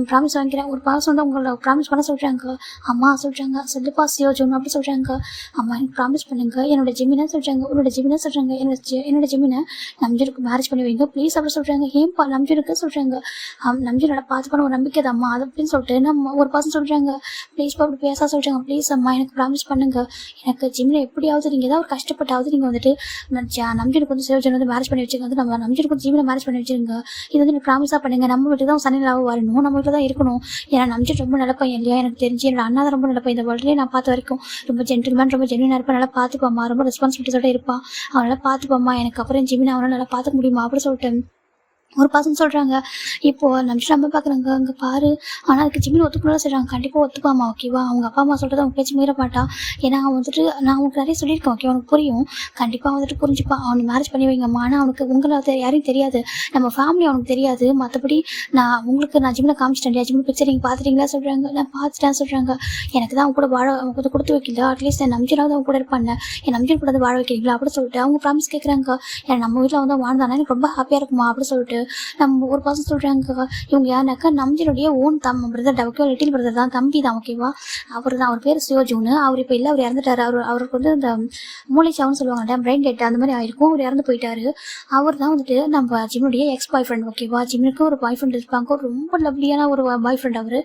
ப்ராமிஸ் வாங்கிக்கிறாங்க. ஒரு பாசம் வந்து அவங்கள ப்ராமிஸ் பண்ண சொல்கிறாங்க. அம்மா சொல்கிறாங்க சொல்லுப்பா சியோஜோன்னு அப்படி சொல்கிறாங்க. அம்மா எனக்கு ப்ராமிஸ் பண்ணுங்க என்னோட ஜிமினா சொல்கிறாங்க. உன்னோட ஜிமினா சொல்கிறாங்க என்னோட ஜிமினை நம்ஜனுக்கு மேரேஜ் பண்ணி வைங்க ப்ளீஸ் அப்படி சொல்கிறாங்க. ஏன்பா நம்ஜனுக்கு சொல்கிறாங்க. நம்ஜனோட பார்த்துப்பான ஒரு நம்பிக்கை தான் அம்மா அது அப்படின்னு சொல்லிட்டு நம்ம ஒரு பர்சன் சொல்கிறாங்க. ப்ளீஸ்ப்பா அப்படி பேச சொல்கிறாங்க. ப்ளீஸ் அம்மா எனக்கு ப்ராமிஸ் பண்ணுங்க. எனக்கு ஜிமினை எப்படியாவது நீங்கள் ஏதாவது ஒரு கஷ்டப்பட்டாவது நீங்கள் வந்துட்டு நம்ஜனுக்கு வந்து சியோஜன் வந்து மேரேஜ் பண்ணி வச்சுருங்க. வந்து நம்ம நம்ஜனுக்கு வந்து ஜிமினை மேரேஜ் பண்ணி வச்சுருங்க. இது வந்து எனக்கு ப்ராமிஸாக பண்ணுங்க. நம்ம வீட்டுக்கு தான் சனிலாவும் வரணும், நம்ம வீட்டில் தான் இருக்கணும். ஏன்னா நம்ஜன் ரொம்ப நல்ல பையன் இல்லையா, எனக்கு தெரிஞ்சு என்னோட அண்ணா தான் ரொம்ப நல்ல பையன். இந்த வேர்ல்ட்லேயே நான் பார்த்த வரைக்கும் ரொம்ப ஜென்டில்மேன், ரொம்ப ஜென்யூனாக இருப்பா, நல்லா பார்த்துப்பாம்மா, ரொம்ப ரெஸ்பான்சிபிலிட்டிஸோட இருப்பான். அவன் நல்லா பார்த்துப்பாம்மா, எனக்கு அப்புறம் ஜிமினை அவனை நல்லா பார்த்துக்க முடியுமா அப்படி சொல்லிட்டு ஒரு பர்சன் சொல்கிறாங்க. இப்போது நம்ம பார்க்குறாங்க அங்கே பாரு. ஆனால் அதுக்கு ஜிமின் ஒத்துக்கணும் செய்கிறாங்க. கண்டிப்பாக ஒத்துப்பாமா ஓகேவா. அவங்க அப்பா அம்மா சொல்கிறது அவங்க பேச்சு மீற மாட்டா. ஏன்னா அவன் வந்துட்டு நான் அவனுக்கு நிறைய சொல்லியிருக்கேன் ஓகே, அவனுக்கு புரியும், கண்டிப்பாக வந்துட்டு புரிஞ்சுப்பான். அவனுக்கு மேரேஜ் பண்ணி வைங்கம்மா. ஆனால் அவனுக்கு உங்களை யாரையும் தெரியாது, நம்ம ஃபேமிலி அவனுக்கு தெரியாது. மற்றபடி நான் ஜிமினை காமிச்சிட்டேன். ஜிமின் பிக்சர் நீங்கள் பார்த்துட்டீங்களா சொல்கிறாங்க. நான் பார்த்துட்டேன் சொல்கிறாங்க. எனக்கு தான் அவங்க கூட வாழ கொஞ்சம் கொடுத்து வைக்கல, அட்லீஸ்ட் என் நம்ஜனாவது அவங்க கூட இருப்பாங்க, என் நம்ஜன் கூட வந்து வாழ வைக்கிறீங்களா அப்படி சொல்லிட்டு அவங்க ப்ராமிஸ் கேட்குறாங்க. ஏன்னா நம்ம வீட்டில் வந்து வாழ்ந்தானா எனக்கு ரொம்ப ஹாப்பியாக இருக்குமா அப்படி சொல்லிட்டு நம்ம ஒரு பர்சன் சொல்கிறாங்க. இவங்க யாருனாக்கா நம்ஜனுடைய ஓன் பிரதர் ஓகேவா, லிட்டில் பிரதர் தான், தம்பி தான் ஓகேவா. அவர் தான், அவர் பேர் சியோஜூன்னு. அவர் இப்போ இல்லை, அவர் இறந்துட்டார். அவருக்கு வந்து இந்த மூளைச்சாவுன்னு சொல்லுவாங்க, பிரெயின் டெட் அந்த மாதிரி ஆயிருக்கும். அவர் இறந்து போயிட்டாரு. அவர் தான் வந்துட்டு நம்ம ஜிம்னுடைய எக்ஸ் பாய் ஃப்ரெண்ட் ஓகேவா. ஜிம்னுக்கு ஒரு பாய் ஃப்ரெண்ட் இருப்பாங்க, ஒரு ரொம்ப லவ்லியான ஒரு பாய் ஃப்ரெண்ட்.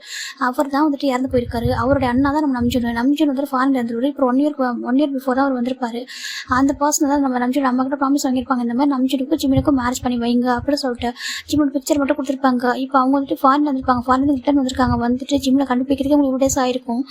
அவர் தான் வந்துட்டு இறந்து போயிருக்காரு. அவருடைய அண்ணா தான் நம்ம நம்ஜன் வந்துட்டு ஃபாரின்ல இருந்துருவாரு. இப்போ ஒன் இயர் பிஃபோர் தான் அவர் வந்திருப்பாரு. அந்த பர்சன் தான் நம்ம நம்ஜன் அம்மா கிட்ட ப்ராமிஸ் வாங்கியிருப்பாங்க, இந்த மாதிரி நம்ஜனுக்கும் ஜிம்னுக்கும் மேரேஜ் பண்ணி வைங்க அப்படின்னு சொல்லிட்டு ஜிம்மோட பிக்சர் மட்டும் கொடுத்துருப்பாங்க. இப்போ அவங்க வந்துட்டு ஃபாரின் வந்திருப்பாங்க, ஃபாரின் ரிட்டர்ன் வந்திருக்காங்க. வந்துட்டு ஜிம்மில் கண்டுபிடிக்கிறதுக்கு உங்களுக்கு டேஸ் ஆயிருக்கும்.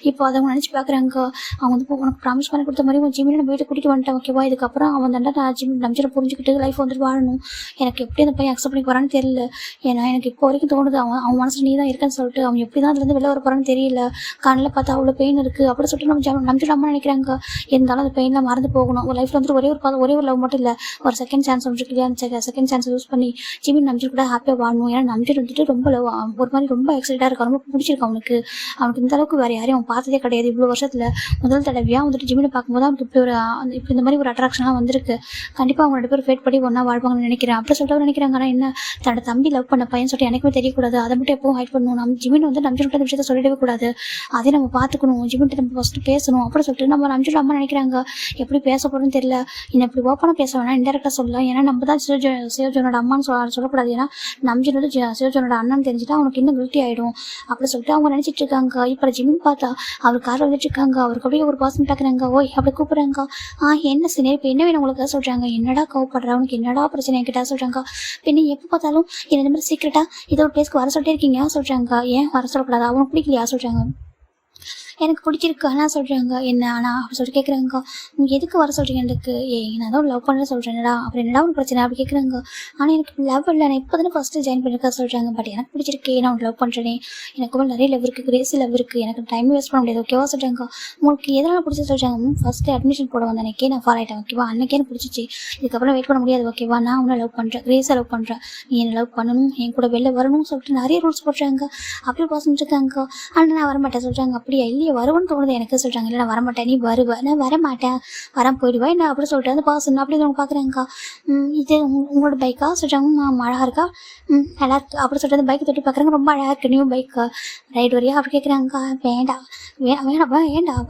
இப்போ அதை அவங்க நினச்சி பார்க்குறாங்க. அவங்க வந்து உனக்கு ப்ராமிஸ் பண்ணி கொடுத்த மாதிரி உன் ஜிம்மில் நம்ம வீட்டை கூட்டிட்டு வந்துட்டேன் ஓகேவா. இதுக்கப்புறம் அவன் தாண்டா நான் நம்ஜனை புரிஞ்சுக்கிட்டு லைஃப் வந்துட்டு வாழணும். எனக்கு எப்படி அந்த பையன் அக்செப்ட் பண்ணி போகிறான்னு தெரியல. ஏன்னா எனக்கு இப்போ வரைக்கும் தோணுது அவன் மனசில் நீ தான் இருக்கேன்னு சொல்லிட்டு அவன் எப்படி தான் அதுலேருந்து வெளில வர போகிறான்னு தெரியல. கண்ணில் பார்த்தா அவ்வளோ பெயின் இருக்குது அப்படின்னு சொல்லிட்டு நம்ஜோட அம்மா நினைக்கிறாங்க. இருந்தாலும் அந்த பெயினில் மறந்து போகணும். ஒரு லைஃப்பில் வந்துட்டு ஒரே ஒரு லவ் மட்டும் இல்லை, ஒரு செகண்ட் சான்ஸ் வந்துட்டு இல்லையா, அந்த செகண்ட் சான்ஸ் யூஸ் பண்ணி ஜிமின் நம்ஜன் கூட ஹாப்பியாக வாழணும். ஏன்னா நம்ஜன் வந்துட்டு ரொம்ப ஒரு மாதிரி ரொம்ப எக்ஸைட்டாக இருக்கும், ரொம்ப பிடிச்சிருக்கு அவனுக்கு இந்த அளவுக்கு வேறு யாரையும் அவன் பார்த்ததே கிடையாது. இவ்வளோ வருஷத்தில் முதல் தடவையாக வந்துட்டு ஜிமினை பார்க்கும்போது அவனுக்கு இப்படி இந்த மாதிரி ஒரு அட்ராக்ஷனாக வந்திருக்கு. கண்டிப்பாக அவங்க 2 பேரும் ஃபேட் பண்ணி ஒன்றா வாழ்வாங்கன்னு நினைக்கிறேன் அப்படி சொல்லிட்டு நினைக்கிறாங்க. ஆனால் என்ன தன்னோட தம்பி லவ் பண்ண பையன் சொல்லிட்டு எனக்குமே தெரியக்கூடாது, அதை மட்டும் எப்பவும் ஹைட் பண்ணணும். ஜிமின் வந்து நம்ஜன் அந்த விஷயத்த சொல்லிடவே கூடாது, அதே நம்ம பார்த்துக்கணும், ஜிமின் நம்ம ஃபஸ்ட்டு பேசணும் அப்படி சொல்லிட்டு நம்ம நம்ஜன் அம்மா நினைக்கிறாங்க. எப்படி பேச போகிறோன்னு தெரியல, இன்னும் இப்படி ஓப்பனாக பேச வேணாம், இன்டெரக்டாக சொல்லலாம். ஏன்னா நம்ம தான் சிவஜனோட அம்மான்னு சொல்லக்கூடாது. ஏன்னா நம்ஜன் வந்து சிவஜனோட அண்ணன் தெரிஞ்சுட்டா அவனுக்கு இன்னும் கில்ட்டி ஆகிடும் அப்படி சொல்லிட்டு அவங்க நினச்சிட்டு இருக்காங்க. இப்போ ஜிமின் பார்த்தா அவர் கார் வந்துட்டு இருக்காங்க. அவருக்கு அப்படியே ஒரு பர்சன் பார்க்குறாங்க. ஓய் அப்படி கூப்பிட்றாங்க. என்ன சினே இப்போ என்ன வேணும் உங்களுக்கு சொல்கிறாங்க. என்னடா கோவப்படுற, அவனுக்கு என்னடா பிரச்சனை என்கிட்ட சொல்கிறாங்க. பின்ன எப்போ பார்த்தாலும் இந்த மாதிரி சீக்கிரட்டா இதோ ஒரு பிளேஸ்க்கு வர சொல்லிட்டே இருக்கீங்க சொல்கிறாங்க. ஏன் வர சொல்லக்கூடாது, அவனுக்கு பிடிக்கலையா சொல்கிறாங்க. எனக்கு பிடிச்சிருக்கு ஆனால் சொல்கிறாங்க. என்ன ஆனால் அப்படி சொல்லிட்டு கேட்குறாங்க. நீங்கள் எதுக்கு வர சொல்கிறீங்க எனக்கு, நான் தான் லவ் பண்ண சொல்கிறேன்டா, அப்புறம் என்னடா ஒரு பிரச்சனை அப்படி கேட்குறாங்க. ஆனால் எனக்கு லவ் இல்லை, நான் இப்போ தானே ஃபஸ்ட்டு ஜாயின் பண்ணியிருக்கா சொல்கிறாங்க. பட் எனக்கு பிடிச்சிருக்கு, நான் உனக்கு லவ் பண்ணுறேனே, எனக்கு நிறைய லவ் இருக்குது, கிரேசி லவ் இருக்குது, எனக்கு டைம் வேஸ்ட் பண்ண முடியாது ஓகேவா சொல்கிறாங்க. உங்களுக்கு எதனால் பிடிச்சி சொல்கிறாங்க. ஃபஸ்ட்டு அட்மிஷன் போட வந்த அன்றைக்கே நான் ஃபாலோ ஆகிட்டேன் ஓகேவா, அன்றைக்கே எனக்கு பிடிச்சிச்சு, இதுக்கப்புறம் வெயிட் பண்ண முடியாது ஓகேவா. நான் உன்னை லவ் பண்ணுறேன், கிரேஸாக லவ் பண்ணுறேன், நீ என்னை லவ் பண்ணணும், என் கூட வெளில வரணும்னு சொல்லிட்டு நிறைய ரூல்ஸ் போடுறாங்க. அப்படி பசங்க இருக்காங்க. ஆனால் நான் வரமாட்டேன் சொல்கிறாங்க. அப்படியா, இல்லையே வருவேன்னு தோணுது எனக்கு சொல்கிறாங்க. இல்லை நான் வரமாட்டேன், நீ வருவேன், நான் வரமாட்டேன், போயிடுவேன் என்ன அப்படி சொல்லிட்டு அந்த பாசன் அப்படி அவங்க பார்க்குறாங்க. இது உங்களோட பைக்கா சொல்கிறாங்க. அழகாக இருக்கா, நல்லா இருக்கு அப்படி சொல்லிட்டு அந்த பைக்கை தொட்டி பார்க்குறாங்க. ரொம்ப அழகாக இருக்குது, நியூ பைக்கு, ரைட் வரியா அப்படி கேட்குறாங்க. வேண்டாம்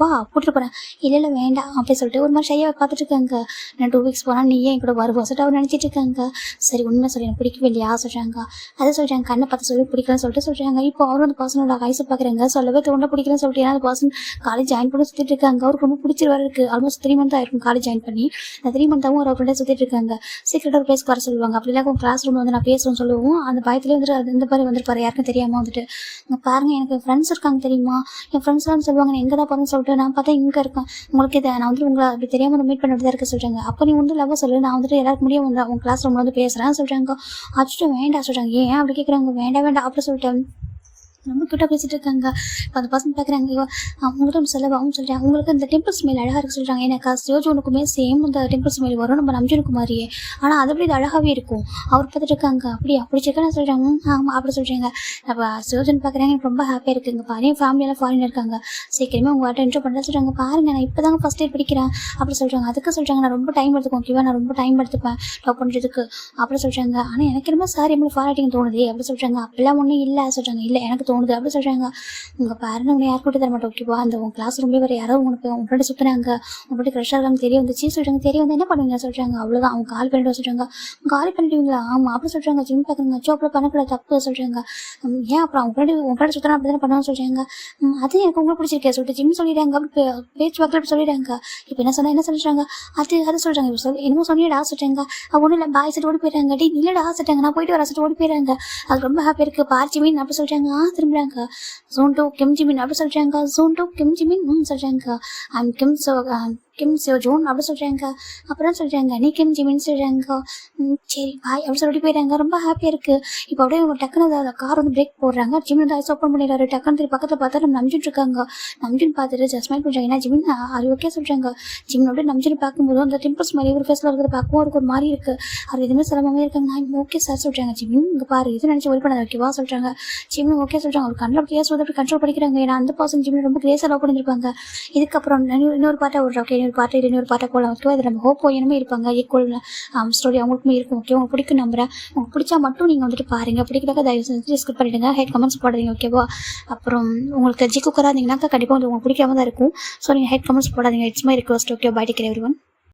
வா கூட்டிட்டு போகிறேன். இல்லை வேண்டாம் அப்படி சொல்லிட்டு ஒரு மாதிரி ஷையாக பார்த்துட்டு இருக்காங்க. நான் 2 வீக்ஸ் போனால் நீ ஏன் என் கூட வருவோம் சொல்லிட்டு அவர் நினச்சிட்டு இருக்காங்க. சரி உண்மை சொல்லி எனக்கு பிடிக்கவே இல்லையா சொல்கிறாங்க. அதை சொல்கிறாங்க. கண்ணை பார்த்து சொல்லி பிடிக்கலன்னு சொல்லிட்டு சொல்கிறாங்க. இப்போ அவரும் அந்த பர்சனோட வயசை பார்க்குறாங்க. சொல்லவே தோண்ட பிடிக்கலன்னு சொல்லிட்டு ஏன்னா அந்த பர்சன் காலேஜ் ஜாயின் பண்ணி சுற்றிட்டு இருக்காங்க. அவருக்கு ரொம்ப பிடிச்சிருவாரு இருக்குது. ஆல்மோஸ்ட் 3 மந்த் ஆயிருக்கும் காலேஜ் ஜாயின் பண்ணி. அந்த 3 மந்த்தாகவும் ஒரு ஃப்ரெண்டை சுற்றிட்டு இருக்காங்க. சீக்கிரட்டாக ஒரு பிளேஸ்க்கு வர சொல்லுவாங்க. அப்படிலாம் கிளாஸ் ரூமில் வந்து நான் பேசுவேன்னு சொல்லுவோம். அந்த பயத்துலேயே வந்துட்டு அது இந்த மாதிரி வந்துருப்பாரு, யாருக்கும் தெரியாமல் வந்துட்டு பாருங்கள் எனக்கு ஃப்ரெண்ட்ஸ் இருக்காங்க தெரியுமா, என் ஃப்ரெண்ட்ஸ்லாம் சொல்லுவாங்க நான் எங்கே தான் போகிறேன்னு சொல்லிட்டு நான் பார்த்தா இங்கே இருக்கேன், உங்களுக்கு இதை நான் வந்துட்டு உங்களை அப்படி தெரியாமல் மீட் பண்ணிட்டு தான் இருக்க சொல்கிறாங்க. அப்போ நீ வந்து லவ் சொல்லு, நான் வந்துட்டு எல்லாருக்கும் முடியும் வந்து உங்கள் கிளாஸ் ரூமில் வந்து பேசுகிறேன் சொல்கிறாங்க. அச்சுட்டு வேண்டாம் சொல்கிறாங்க. ஏன் அப்படி கேட்குறாங்க. வேண்டாம் அப்படி சொல்லிட்டு ரொம்ப க்யூட்டாக பேசிகிட்டு இருக்காங்க. இப்போ அந்த பசங்க பார்க்குறாங்க, ஐயோ அவங்கள்ட்ட ஒன்று சொல்ல அவங்க சொல்கிறேன், அவங்களுக்கு இந்த டெம்பிள் ஸ்மெல் அழகாக இருக்கு சொல்கிறாங்க. எனக்கு சிவஜோனுக்குமே சேம் இந்த டெம்பிள் ஸ்மெல் வரும் நம்ம நம்ஜனுக்கு மாதிரியே, ஆனால் அதை விட இது அழகாகவே இருக்கும். அவர் பார்த்துட்டு இருக்காங்க, அப்படியா பிடிச்சிருக்கேன்னு சொல்கிறாங்க. ஆமாம் அப்படி சொல்கிறீங்க. அப்போ சிவஜன் பார்க்குறாங்க, எனக்கு ரொம்ப ஹாப்பியாக இருக்குங்க. பாரு ஃபேமிலியெல்லாம் ஃபாரின் இருக்காங்க, சீக்கிரமே உங்கள் வாட்டை என்ட்ரு பண்ணுறேன் சொல்கிறாங்க. பாருங்கள் நான் இப்போ தாங்க ஃபஸ்ட் இயர் படிக்கிறேன் அப்படி சொல்கிறாங்க. அதுக்கு சொல்கிறாங்க நான் ரொம்ப டைம் எடுத்துக்கோம் ஓகேவா, நான் ரொம்ப டைம் எடுத்துப்பேன் லவ் பண்ணுறதுக்கு அப்படி சொல்கிறாங்க. ஆனால் எனக்கு என்னமோ சார் எப்படி ஃபாரிட்டிங் தோணுது அப்படி சொல்கிறாங்க. அப்பெல்லாம் ஒன்றும் இல்லை சொல்கிறாங்க. இல்லை எனக்கு தோணுது அப்படி சொல்கிறாங்க. உங்கள் பேரண்ட் உங்களை யார் கூட்டி தர மாட்டோம் ஓகேவா, அந்த உங்கள் கிளாஸ் ரொம்ப வேறு யாரோ உங்களுக்கு உங்கள்கிட்ட சுற்றுறாங்க, உங்கள்கிட்ட க்ரஷ் ஆகலாம் தெரிய வந்துச்சு சொல்கிறாங்க. தெரிய வந்து என்ன பண்ணுவீங்க சொல்கிறாங்க. அவ்வளோதான் அவங்க கால் பண்ணிட்டு சொல்கிறாங்க. கால் பண்ணிடுவீங்களா ஆமாம் அப்படி சொல்கிறாங்க. ஜிம் பார்க்குறாங்க. அச்சோ அப்புறம் பண்ணக்கூடாது தப்பு சொல்கிறாங்க. ஏன் அப்புறம் உங்கள்கிட்ட சுற்றினா அப்படி தானே பண்ணுவான்னு சொல்கிறாங்க. அது எனக்கு உங்களுக்கு பிடிச்சிருக்கே சொல்லிட்டு ஜிம் சொல்லிடுறாங்க. அப்படி பேச்சு வாக்கில் அப்படி சொல்லிடுறாங்க. இப்போ என்ன சொன்னால் என்ன சொல்கிறாங்க, அது சொல்கிறாங்க. இப்போ சொல்லி என்னமோ சொன்னியடா சொல்கிறாங்க. ஒன்றும் இல்லை பாய் செட்டு ஓடி போயிடுறாங்க. டே இல்லைடா சொல்லிட்டாங்க, நான் போயிட்டு வர சொல்லிட்டு ஓடி போயிடுறாங்க. அது ரொம்ப ஹாப்பியாக இருக்குது. பார்ச்சி மீன் அப்படி சொல்கிறாங்க. திரும்புறாங்க. ஜோன் 2 கிம் ஜிமின் அப்படி சொல்கிறாங்க. ஜோன் 2 கிம் ஜிமின் சொல்கிறாங்க. ஐம் கிம் சியோ ஜோன் அப்படி சொல்கிறாங்க. அப்புறம் சொல்கிறாங்க நீ கிம் ஜிமின்னு சொல்கிறாங்க. சரி பாய் அப்படி சொல்லிட்டு போயிடுறாங்க. ரொம்ப ஹாப்பியாக இருக்குது. இப்போ அப்படியே அவங்க டக்குன்னு கார் வந்து பிரேக் போடுறாங்க. ஜிமின் வந்து ஐஸ் ஓப்பன் பண்ணிடுறாரு. டக்குன்னு திருப்பி பக்கத்தில் பார்த்தா நம்ம நம்ஜின் இருக்காங்க. நம்ஜின் பார்த்துட்டு ஜஸ்மைல் பண்ணுறாங்க. ஏன்னா ஜிமின் அது ஓகே சொல்கிறாங்க. ஜிமின் அப்படியே நம்ஜின் பார்க்கும்போது அந்த டிம்பிள்ஸ் மாதிரி ஒரு ஃபேஸில் இருக்கிறத பார்க்கவும் ஒரு மாதிரி இருக்குது. அது எதுவுமே சிரமமே இருக்காங்க. நான் ஓகே சார் சொல்கிறாங்க. ஜிமின் இங்கே பாரு இது நினச்சி ஒரி பண்ணாத ஓகேவா சொல்கிறாங்க. ஜிமின் ஓகே சொல்கிறாங்க. ஒரு கண்ணில் அப்படியே அப்படி கண்ட்ரோல் பண்ணிக்கிறாங்க. ஏன்னா அந்த பர்சன் ஜிமின் ரொம்ப கிரேஸாக லவ் பண்ணியிருப்பாங்க. இதுக்கப்புறம் இன்னொரு பாட்டை விடுறோம் ஓகே, இன்னொரு பாட்டை போகலாம் ஓகேவா. இது நம்ம ஹோப் என்னமே இருப்பாங்க ஈக்குவல் ஸ்டோரி அவங்களுக்குமே இருக்கும் ஓகே. உங்களுக்கு பிடிக்கும் நம்புறேன். உங்களுக்கு பிடிச்சா மட்டும் நீங்கள் வந்துட்டு பாருங்கள். பிடிக்கலாக்க தயவு செஞ்சு ஸ்கிப் பண்ணிவிடுங்க. ஹேட் கமெண்ட்ஸ் போடாதீங்க ஓகேவா. அப்புறம் உங்களுக்கு ஜிக்கு குறாதீங்கன்னாக்கா கண்டிப்பாக உங்களுக்கு பிடிக்காம தான் இருக்கும். ஸோ நீங்கள் ஹேட் கமெண்ட்ஸ் போடாதீங்க. It's my request okay. Bye take care everyone.